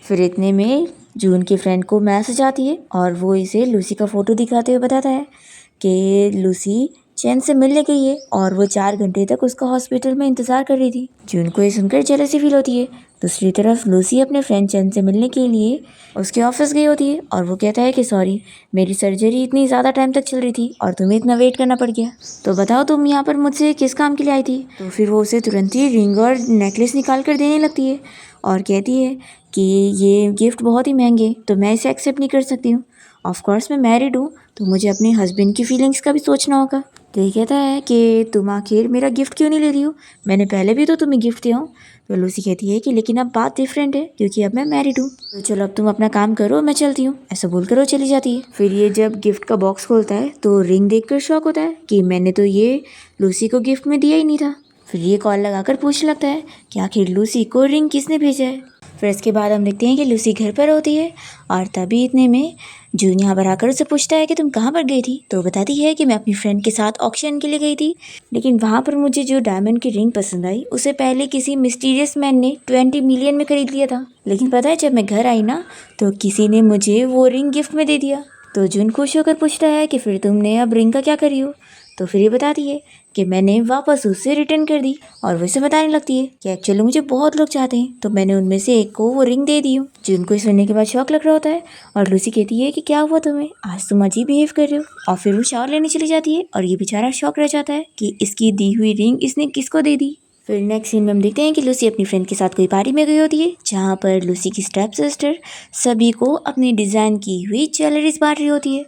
फिर इतने में जून की फ्रेंड को मैसेज आती है और वो इसे लूसी का फ़ोटो दिखाते हुए बताता है कि लूसी चैन से मिलने गई है और वो 4 घंटे तक उसका हॉस्पिटल में इंतज़ार कर रही थी। जून को ये सुनकर जेलसी फील होती है। दूसरी तरफ लूसी अपने फ्रेंड चैन से मिलने के लिए उसके ऑफिस गई होती है और वो कहता है कि सॉरी मेरी सर्जरी इतनी ज़्यादा टाइम तक चल रही थी और तुम्हें इतना वेट करना पड़ गया, तो बताओ तुम यहाँ पर मुझसे किस काम के लिए आई थी। तो फिर वो उसे तुरंत ही रिंग और नेकलेस निकाल कर देने लगती है और कहती है कि ये गिफ्ट बहुत ही महंगे तो मैं इसे एक्सेप्ट नहीं कर सकती हूँ। ऑफकोर्स मैं मैरिड हूँ तो मुझे अपने हस्बैंड की फीलिंग्स का भी सोचना होगा। तो ये कहता है कि तुम आखिर मेरा गिफ्ट क्यों नहीं ले रही हो, मैंने पहले भी तो तुम्हें गिफ्ट दिया हूँ। तो लूसी कहती है कि लेकिन अब बात डिफरेंट है क्योंकि अब मैं मैरिड हूँ, तो चलो अब तुम अपना काम करो मैं चलती हूँ। ऐसा बोलकर वो चली जाती है। फिर ये जब गिफ्ट का बॉक्स खोलता है तो रिंग देखकर शॉक होता है कि मैंने तो ये लूसी को गिफ्ट में दिया ही नहीं था। फिर ये कॉल लगाकर पूछने लगता है कि आखिर लूसी को रिंग किसने भेजा है। फिर इसके बाद हम देखते हैं कि लूसी घर पर होती है और तभी इतने में जून यहाँ पर आकर उससे पूछता है कि तुम कहाँ पर गई थी। तो बताती है कि मैं अपनी फ्रेंड के साथ ऑक्शन के लिए गई थी, लेकिन वहाँ पर मुझे जो डायमंड की रिंग पसंद आई उसे पहले किसी मिस्टीरियस मैन ने 20 मिलियन में खरीद लिया था। लेकिन पता है जब मैं घर आई ना तो किसी ने मुझे वो रिंग गिफ्ट में दे दिया। तो जून खुश होकर पूछता है कि फिर तुमने अब रिंग का क्या करी हो। तो फिर ये बताती है कि मैंने वापस उससे रिटर्न कर दी और वैसे बताने लगती है कि एक्चुअली मुझे बहुत लोग चाहते हैं तो मैंने उनमें से एक को वो रिंग दे दी हूँ। जून को सुनने के बाद शौक लग रहा होता है और लूसी कहती है कि क्या हुआ तुम्हें, आज तुम अजीब बिहेव कर रहे हो। और फिर वो शावर लेने चली जाती है और ये बेचारा शौक रह जाता है कि इसकी दी हुई रिंग इसने किसको दे दी। फिर नेक्स्ट सीन में हम देखते हैं कि लूसी अपनी फ्रेंड के साथ कोई पार्टी में गई होती है जहाँ पर लूसी की स्टेप सिस्टर सभी को अपनी डिज़ाइन की हुई ज्वेलरीज बांट रही होती है।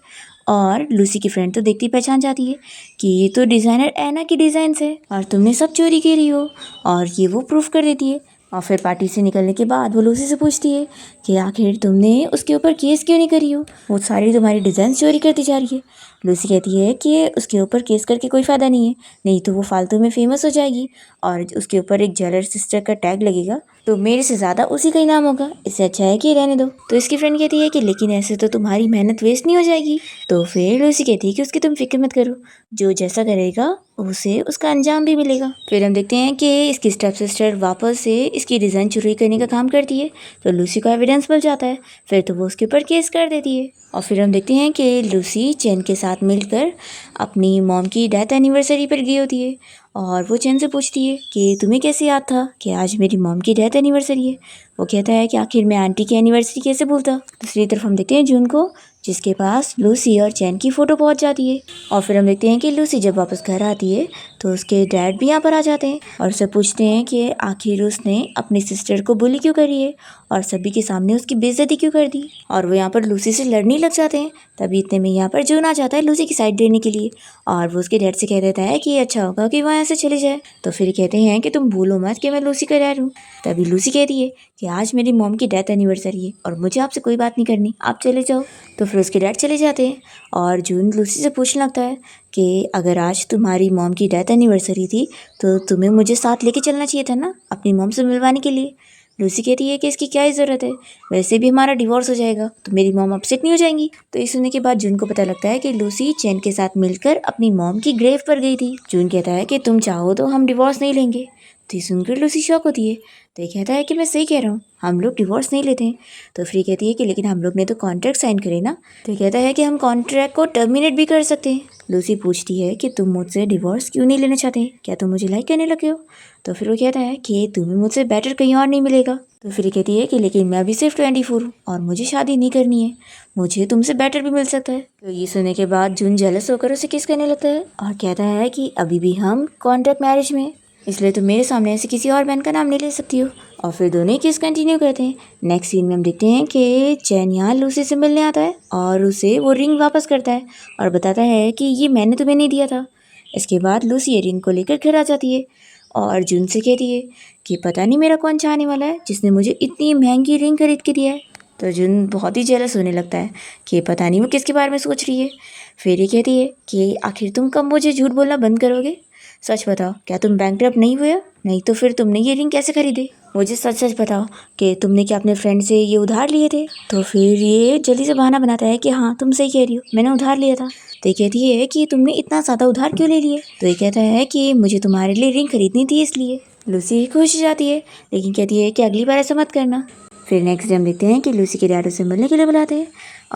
और लूसी की फ्रेंड तो देखती पहचान जाती है कि ये तो डिज़ाइनर एना की डिज़ाइंस है और तुमने सब चोरी की रही हो, और ये वो प्रूफ कर देती है। और फिर पार्टी से निकलने के बाद वो लूसी से पूछती है कि आखिर तुमने उसके ऊपर केस क्यों नहीं करी हो, वो सारी तुम्हारी डिज़ाइन चोरी करती जा रही है। लूसी कहती है कि उसके ऊपर केस करके कोई फ़ायदा नहीं है, नहीं तो वो फालतू में फेमस हो जाएगी और उसके ऊपर एक ज्वेलर सिस्टर का टैग लगेगा तो मेरे से ज़्यादा उसी का इनाम होगा, इससे अच्छा है कि रहने दो। तो इसकी फ्रेंड कहती है कि लेकिन ऐसे तो तुम्हारी मेहनत वेस्ट नहीं हो जाएगी। तो फिर लूसी कहती है कि उसकी तुम फिक्र मत करो, जो जैसा करेगा उसे उसका अंजाम भी मिलेगा। फिर हम देखते हैं कि इसकी स्टेप सिस्टर वापस से इसकी डिज़ाइन चोरी करने का काम करती है तो लूसी को एविडेंस मिल जाता है, फिर तो वो उसके ऊपर केस कर देती है। और फिर हम देखते हैं कि लूसी चैन के साथ मिलकर अपनी मॉम की डेथ एनिवर्सरी पर गई होती है और वो चैन से पूछती है कि तुम्हें कैसे याद था कि आज मेरी मॉम की डेथ एनिवर्सरी है। वो कहता है कि आखिर मैं आंटी की एनिवर्सरी कैसे भूलता। दूसरी तरफ हम देखते हैं जून को जिसके पास लूसी और चैन की फ़ोटो पहुंच जाती है। और फिर हम देखते हैं कि लूसी जब वापस घर आती है तो उसके डैड भी यहाँ पर आ जाते हैं और उससे पूछते हैं कि आखिर उसने अपनी सिस्टर को बुली क्यों करी है और सभी के सामने उसकी बेइज्जती क्यों कर दी। और वो यहाँ पर लूसी से लड़ने लग जाते हैं। तभी इतने में यहाँ पर जून आ जाता है लूसी की साइड देने के लिए और वो उसके डैड से कह देता है कि ये अच्छा होगा कि वहाँ से चले जाए। तो फिर कहते हैं कि तुम भूलो मत कि मैं लूसी का डैड हूँ। तभी लूसी कहती है कि आज मेरी मॉम की डेथ एनिवर्सरी है और मुझे आपसे कोई बात नहीं करनी, आप चले जाओ। तो फिर उसके डैड चले जाते हैं और जून लूसी से पूछने लगता है कि अगर आज तुम्हारी मॉम की डेथ एनिवर्सरी थी तो तुम्हें मुझे साथ लेके चलना चाहिए था ना अपनी मॉम से मिलवाने के लिए। लूसी कहती है कि इसकी क्या ही ज़रूरत है, वैसे भी हमारा डिवोर्स हो जाएगा तो मेरी मॉम अपसेट नहीं हो जाएंगी। तो ये सुनने के बाद जून को पता लगता है कि लूसी चैन के साथ मिलकर अपनी मॉम की ग्रेव पर गई थी। जून कहता है कि तुम चाहो तो हम डिवोर्स नहीं लेंगे। तो ये सुनकर लूसी शॉक होती है। तो ये कहता है कि मैं सही कह रहा हूँ, हम लोग डिवोर्स नहीं लेते हैं। तो फिर कहती है कि लेकिन हम लोग ने तो कॉन्ट्रैक्ट साइन करे ना। तो ये कहता है कि हम कॉन्ट्रैक्ट को टर्मिनेट भी कर सकते हैं। लूसी पूछती है कि तुम मुझसे डिवोर्स क्यों नहीं लेना चाहते, क्या तुम मुझे लाइक करने लगे हो। तो फिर वो कहता है कि तुम्हें मुझसे बेटर कहीं और नहीं मिलेगा। तो फिर कहती है कि लेकिन मैं अभी सिर्फ 24 हूँ और मुझे शादी नहीं करनी है, मुझे तुमसे बेटर भी मिल सकता है। तो ये सुनने के बाद जून जेलस होकर उसे किस करने लगता है और कहता है कि अभी भी हम कॉन्ट्रैक्ट मैरिज में, इसलिए तुम मेरे सामने ऐसे किसी और मैन का नाम नहीं ले सकती हो। और फिर दोनों ही किस कंटिन्यू करते हैं। नेक्स्ट सीन में हम देखते हैं कि चैन यहाँ लूसी से मिलने आता है और उसे वो रिंग वापस करता है और बताता है कि ये मैंने तुम्हें नहीं दिया था। इसके बाद लूसी ये रिंग को लेकर घर आ जाती है और जून से कहती है कि पता नहीं मेरा कौन चाहने वाला है जिसने मुझे इतनी महंगी रिंग खरीद के दिया है। तो जून बहुत ही जेलस होने लगता है कि पता नहीं वो किसके बारे में सोच रही है। फिर ये कहती है कि आखिर तुम कब मुझे झूठ बोलना बंद करोगे, सच बताओ क्या तुम बैंकक्रप्ट नहीं हुए, नहीं तो फिर तुमने ये रिंग कैसे खरीदे। मुझे सच सच बताओ कि तुमने क्या अपने फ्रेंड से ये उधार लिए थे। तो फिर ये जल्दी से बहाना बनाता है कि हाँ तुम सही कह रही हो, मैंने उधार लिया था। तो ये कहती है कि तुमने इतना ज़्यादा उधार क्यों ले लिए। तो ये कहता है कि मुझे तुम्हारे लिए रिंग खरीदनी थी इसलिए। लूसी खुश हो जाती है लेकिन कहती है कि अगली बार ऐसा मत करना। फिर नेक्स्ट डे हम देखते हैं कि लूसी के डैड उसे मिलने के लिए बुलाते हैं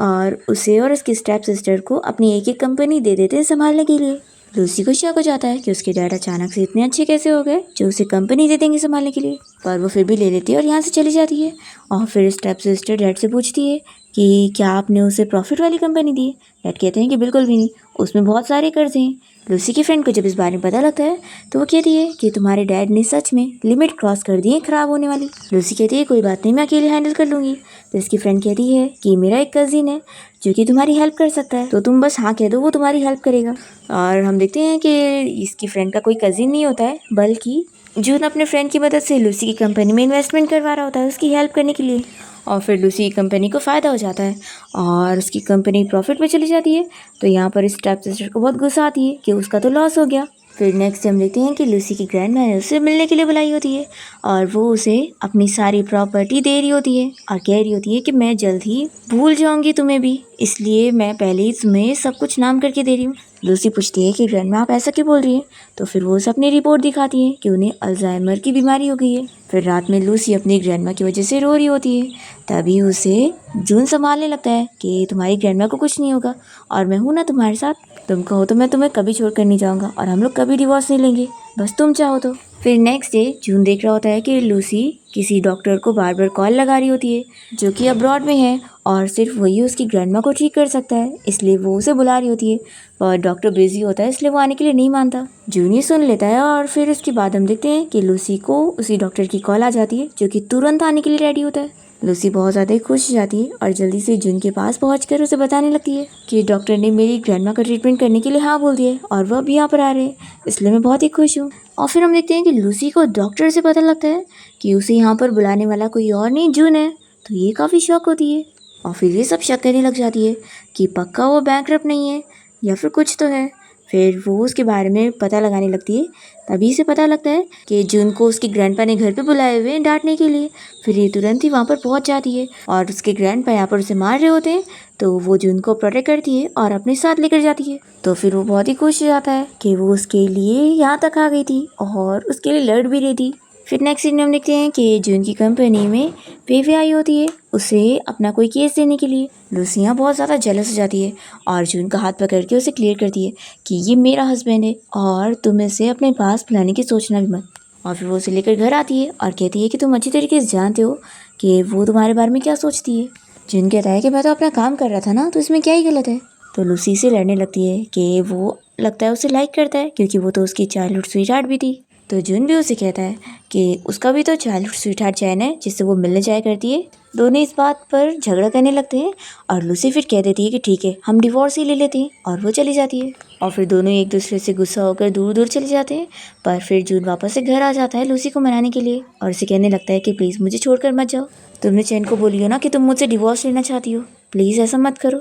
और उसे और उसकी स्टेप सिस्टर को अपनी एक कंपनी दे देते हैं संभालने के लिए। लूसी को शक हो जाता है कि उसके डैड अचानक से इतने अच्छे कैसे हो गए जो उसे कंपनी दे देंगे संभालने के लिए, पर वो फिर भी ले लेती है और यहाँ से चली जाती है। और फिर स्टेप सिस्टर डैड से पूछती है कि क्या आपने उसे प्रॉफिट वाली कंपनी दी। डैड कहते हैं कि बिल्कुल भी नहीं, उसमें बहुत सारे कर्ज हैं। लूसी की फ्रेंड को जब इस बारे में पता लगता है तो वो कहती है कि तुम्हारे डैड ने सच में लिमिट क्रॉस कर दी है ख़राब होने वाली। लूसी कहती है कोई बात नहीं, मैं अकेले हैंडल कर लूँगी। तो इसकी फ्रेंड कहती है कि मेरा एक कज़िन है जो कि तुम्हारी हेल्प कर सकता है, तो तुम बस हाँ कह दो, वो तुम्हारी हेल्प करेगा। और हम देखते हैं कि इसकी फ्रेंड का कोई कज़िन नहीं होता है बल्कि जून अपने फ्रेंड की मदद से लूसी की कंपनी में इन्वेस्टमेंट करवा रहा होता है उसकी हेल्प करने के लिए। और फिर लूसी की कंपनी को फ़ायदा हो जाता है और उसकी कंपनी प्रॉफिट में चली जाती है। तो यहाँ पर स्टेप सिस्टर को बहुत गुस्सा आती है कि उसका तो लॉस हो गया। फिर नेक्स्ट हम देखते हैं कि लूसी की ग्रैंडमा ने उसे मिलने के लिए बुलाई होती है और वो उसे अपनी सारी प्रॉपर्टी दे रही होती है और कह रही होती है कि मैं जल्द ही भूल जाऊंगी तुम्हें भी, इसलिए मैं पहले ही तुम्हें सब कुछ नाम करके दे रही हूँ। लूसी पूछती है कि ग्रैंडमा आप ऐसा क्यों बोल रही हैं? तो फिर वो उसे अपनी रिपोर्ट दिखाती है कि उन्हें अल्जाइमर की बीमारी हो गई है। फिर रात में लूसी अपनी ग्रैंडमा की वजह से रो रही होती है। तभी उसे जून संभालने लगता है कि तुम्हारी ग्रैंडमा को कुछ नहीं होगा और मैं हूँ ना तुम्हारे साथ, तुम कहो तो मैं तुम्हें कभी छोड़कर नहीं जाऊंगा और हम लोग कभी डिवोर्स नहीं लेंगे, बस तुम चाहो तो। फिर नेक्स्ट डे जून देख रहा होता है कि लूसी किसी डॉक्टर को बार बार कॉल लगा रही होती है जो कि अब्रॉड में है और सिर्फ वही उसकी ग्रैंडमा को ठीक कर सकता है, इसलिए वो उसे बुला रही होती है और डॉक्टर बिजी होता है इसलिए वो आने के लिए नहीं मानता। जून ये सुन लेता है और फिर उसके बाद हम देखते हैं कि लूसी को उसी डॉक्टर की कॉल आ जाती है जो कि तुरंत आने के लिए रेडी होता है। लूसी बहुत ज़्यादा खुश हो जाती है और जल्दी से जून के पास पहुंचकर उसे बताने लगती है कि डॉक्टर ने मेरी ग्रैंडमा का ट्रीटमेंट करने के लिए हाँ बोल दिया है और वह अब यहाँ पर आ रहे हैं, इसलिए मैं बहुत ही खुश हूँ। और फिर हम देखते हैं कि लूसी को डॉक्टर से पता लगता है कि उसे यहाँ पर बुलाने वाला कोई और नहीं जून है, तो ये काफ़ी शॉक होती है और फिर ये सब शक करने लग जाती है कि पक्का वो बैंकरप्ट नहीं है या फिर कुछ तो है। फिर वो उसके बारे में पता लगाने लगती है। तभी से पता लगता है कि जून को उसकी ग्रैंडपा ने घर पे बुलाए हुए हैं डांटने के लिए। फिर ये तुरंत ही वहाँ पर पहुँच जाती है और उसके ग्रैंडपा यहाँ पर उसे मार रहे होते हैं, तो वो जून को प्रोटेक्ट करती है और अपने साथ लेकर जाती है। तो फिर वो बहुत ही खुश हो जाता है कि वो उसके लिए यहाँ तक आ गई थी और उसके लिए लड़ भी रही थी। फिर नेक्स्ट सीन में हम देखते हैं कि जून की कंपनी में वेवे आई होती है उसे अपना कोई केस देने के लिए। लूसिया बहुत ज़्यादा जेलस हो जाती है और जून का हाथ पकड़ के उसे क्लियर करती है कि ये मेरा हस्बैंड है और तुम इसे अपने पास बुलाने की सोचना भी मत। और फिर वो उसे लेकर घर आती है और कहती है कि तुम अच्छी तरीके से जानते हो कि वो तुम्हारे बारे में क्या सोचती है। जून कहता है कि मैं तो अपना काम कर रहा था ना, तो इसमें क्या ही गलत है। तो लूसी से लड़ने लगती है कि वो लगता है उसे लाइक करता है क्योंकि वो तो उसकी चाइल्डहुड स्वीटहार्ट भी थी। तो जून भी उसे कहता है कि उसका भी तो चाइल्डहुड स्वीटहार्ट चैन है जिससे वो मिलने जाया करती है। दोनों इस बात पर झगड़ा करने लगते हैं और लूसी फिर कह देती है कि ठीक है हम डिवोर्स ही ले लेते हैं और वो चली जाती है और फिर दोनों एक दूसरे से गुस्सा होकर दूर दूर चले जाते हैं। पर फिर जून वापस से घर आ जाता है लूसी को मनाने के लिए और उसे कहने लगता है कि प्लीज़ मुझे छोड़कर मत जाओ, तुमने चैन को बोली हो ना कि तुम मुझसे डिवोर्स लेना चाहती हो, प्लीज़ ऐसा मत करो।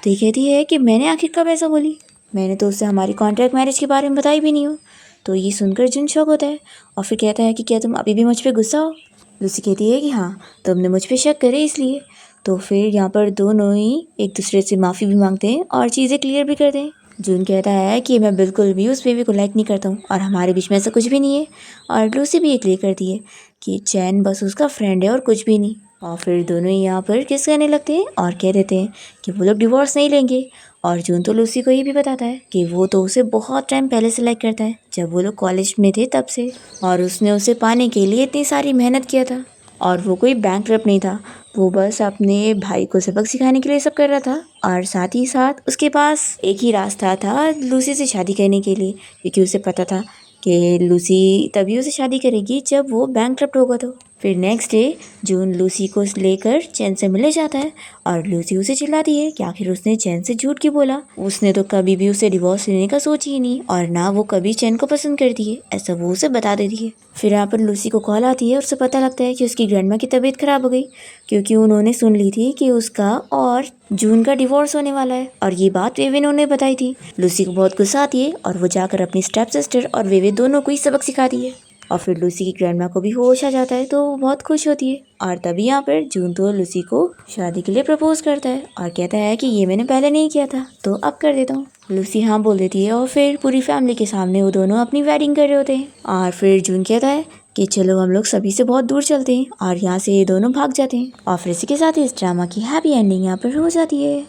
तो ये कहती है कि मैंने आखिर कब ऐसा बोली, मैंने तो उससे हमारी कॉन्ट्रैक्ट मैरिज के बारे में बताई भी नहीं हो। तो ये सुनकर जून शॉक होता है और फिर कहता है कि क्या तुम अभी भी मुझ पे गुस्सा हो। लूसी कहती है कि हाँ, तुमने मुझ पे शक करे इसलिए। तो फिर यहाँ पर दोनों ही एक दूसरे से माफ़ी भी मांगते हैं और चीज़ें क्लियर भी करते हैं। जून कहता है कि मैं बिल्कुल भी उस बेबी को लाइक नहीं करता हूँ और हमारे बीच में ऐसा कुछ भी नहीं है। और लूसी भी ये क्लियर करती है कि चैन बस उसका फ्रेंड है और कुछ भी नहीं। और फिर दोनों ही यहाँ पर किस करने लगते हैं और कह देते हैं कि वो लोग डिवोर्स नहीं लेंगे। और जून तो लूसी को ये भी बताता है कि वो तो उसे बहुत टाइम पहले से लाइक करता है, जब वो लोग कॉलेज में थे तब से, और उसने उसे पाने के लिए इतनी सारी मेहनत किया था और वो कोई बैंकरप्ट नहीं था, वो बस अपने भाई को सबक सिखाने के लिए सब कर रहा था। और साथ ही साथ उसके पास एक ही रास्ता था लूसी से शादी करने के लिए, क्योंकि उसे पता था कि लूसी तभी उसे शादी करेगी जब वो बैंकरप्ट होगा। तो फिर नेक्स्ट डे जून लूसी को लेकर चैन से मिलने जाता है और लूसी उसे चिल्लाती है कि आखिर उसने चैन से झूठ क्यों बोला, उसने तो कभी भी उसे डिवोर्स लेने का सोची ही नहीं और ना वो कभी चैन को पसंद करती है, ऐसा वो उसे बता देती है। फिर यहाँ पर लूसी को कॉल आती है और उसे पता लगता है कि उसकी ग्रैंडमा की तबीयत खराब हो गई क्योंकि उन्होंने सुन ली थी कि उसका और जून का डिवोर्स होने वाला है और ये बात वेवे ने उन्हें बताई थी। लूसी को बहुत गुस्सा आती है और वो जाकर अपनी स्टेप सिस्टर और वेवे दोनों को ही सबक सिखाती है। और फिर लूसी की ग्रैंडमा को भी होश आ जाता है तो वो बहुत खुश होती है। और तभी यहाँ पर जून तो लूसी को शादी के लिए प्रपोज करता है और कहता है कि ये मैंने पहले नहीं किया था तो अब कर देता हूँ। लूसी हाँ बोल देती है और फिर पूरी फैमिली के सामने वो दोनों अपनी वेडिंग कर रहे होते हैं। और फिर जून कहता है कि चलो हम लोग सभी से बहुत दूर चलते हैं और यहाँ से ये दोनों भाग जाते हैं। और फिर इसी के साथ इस ड्रामा की हैप्पी एंडिंग यहाँ पर हो जाती है।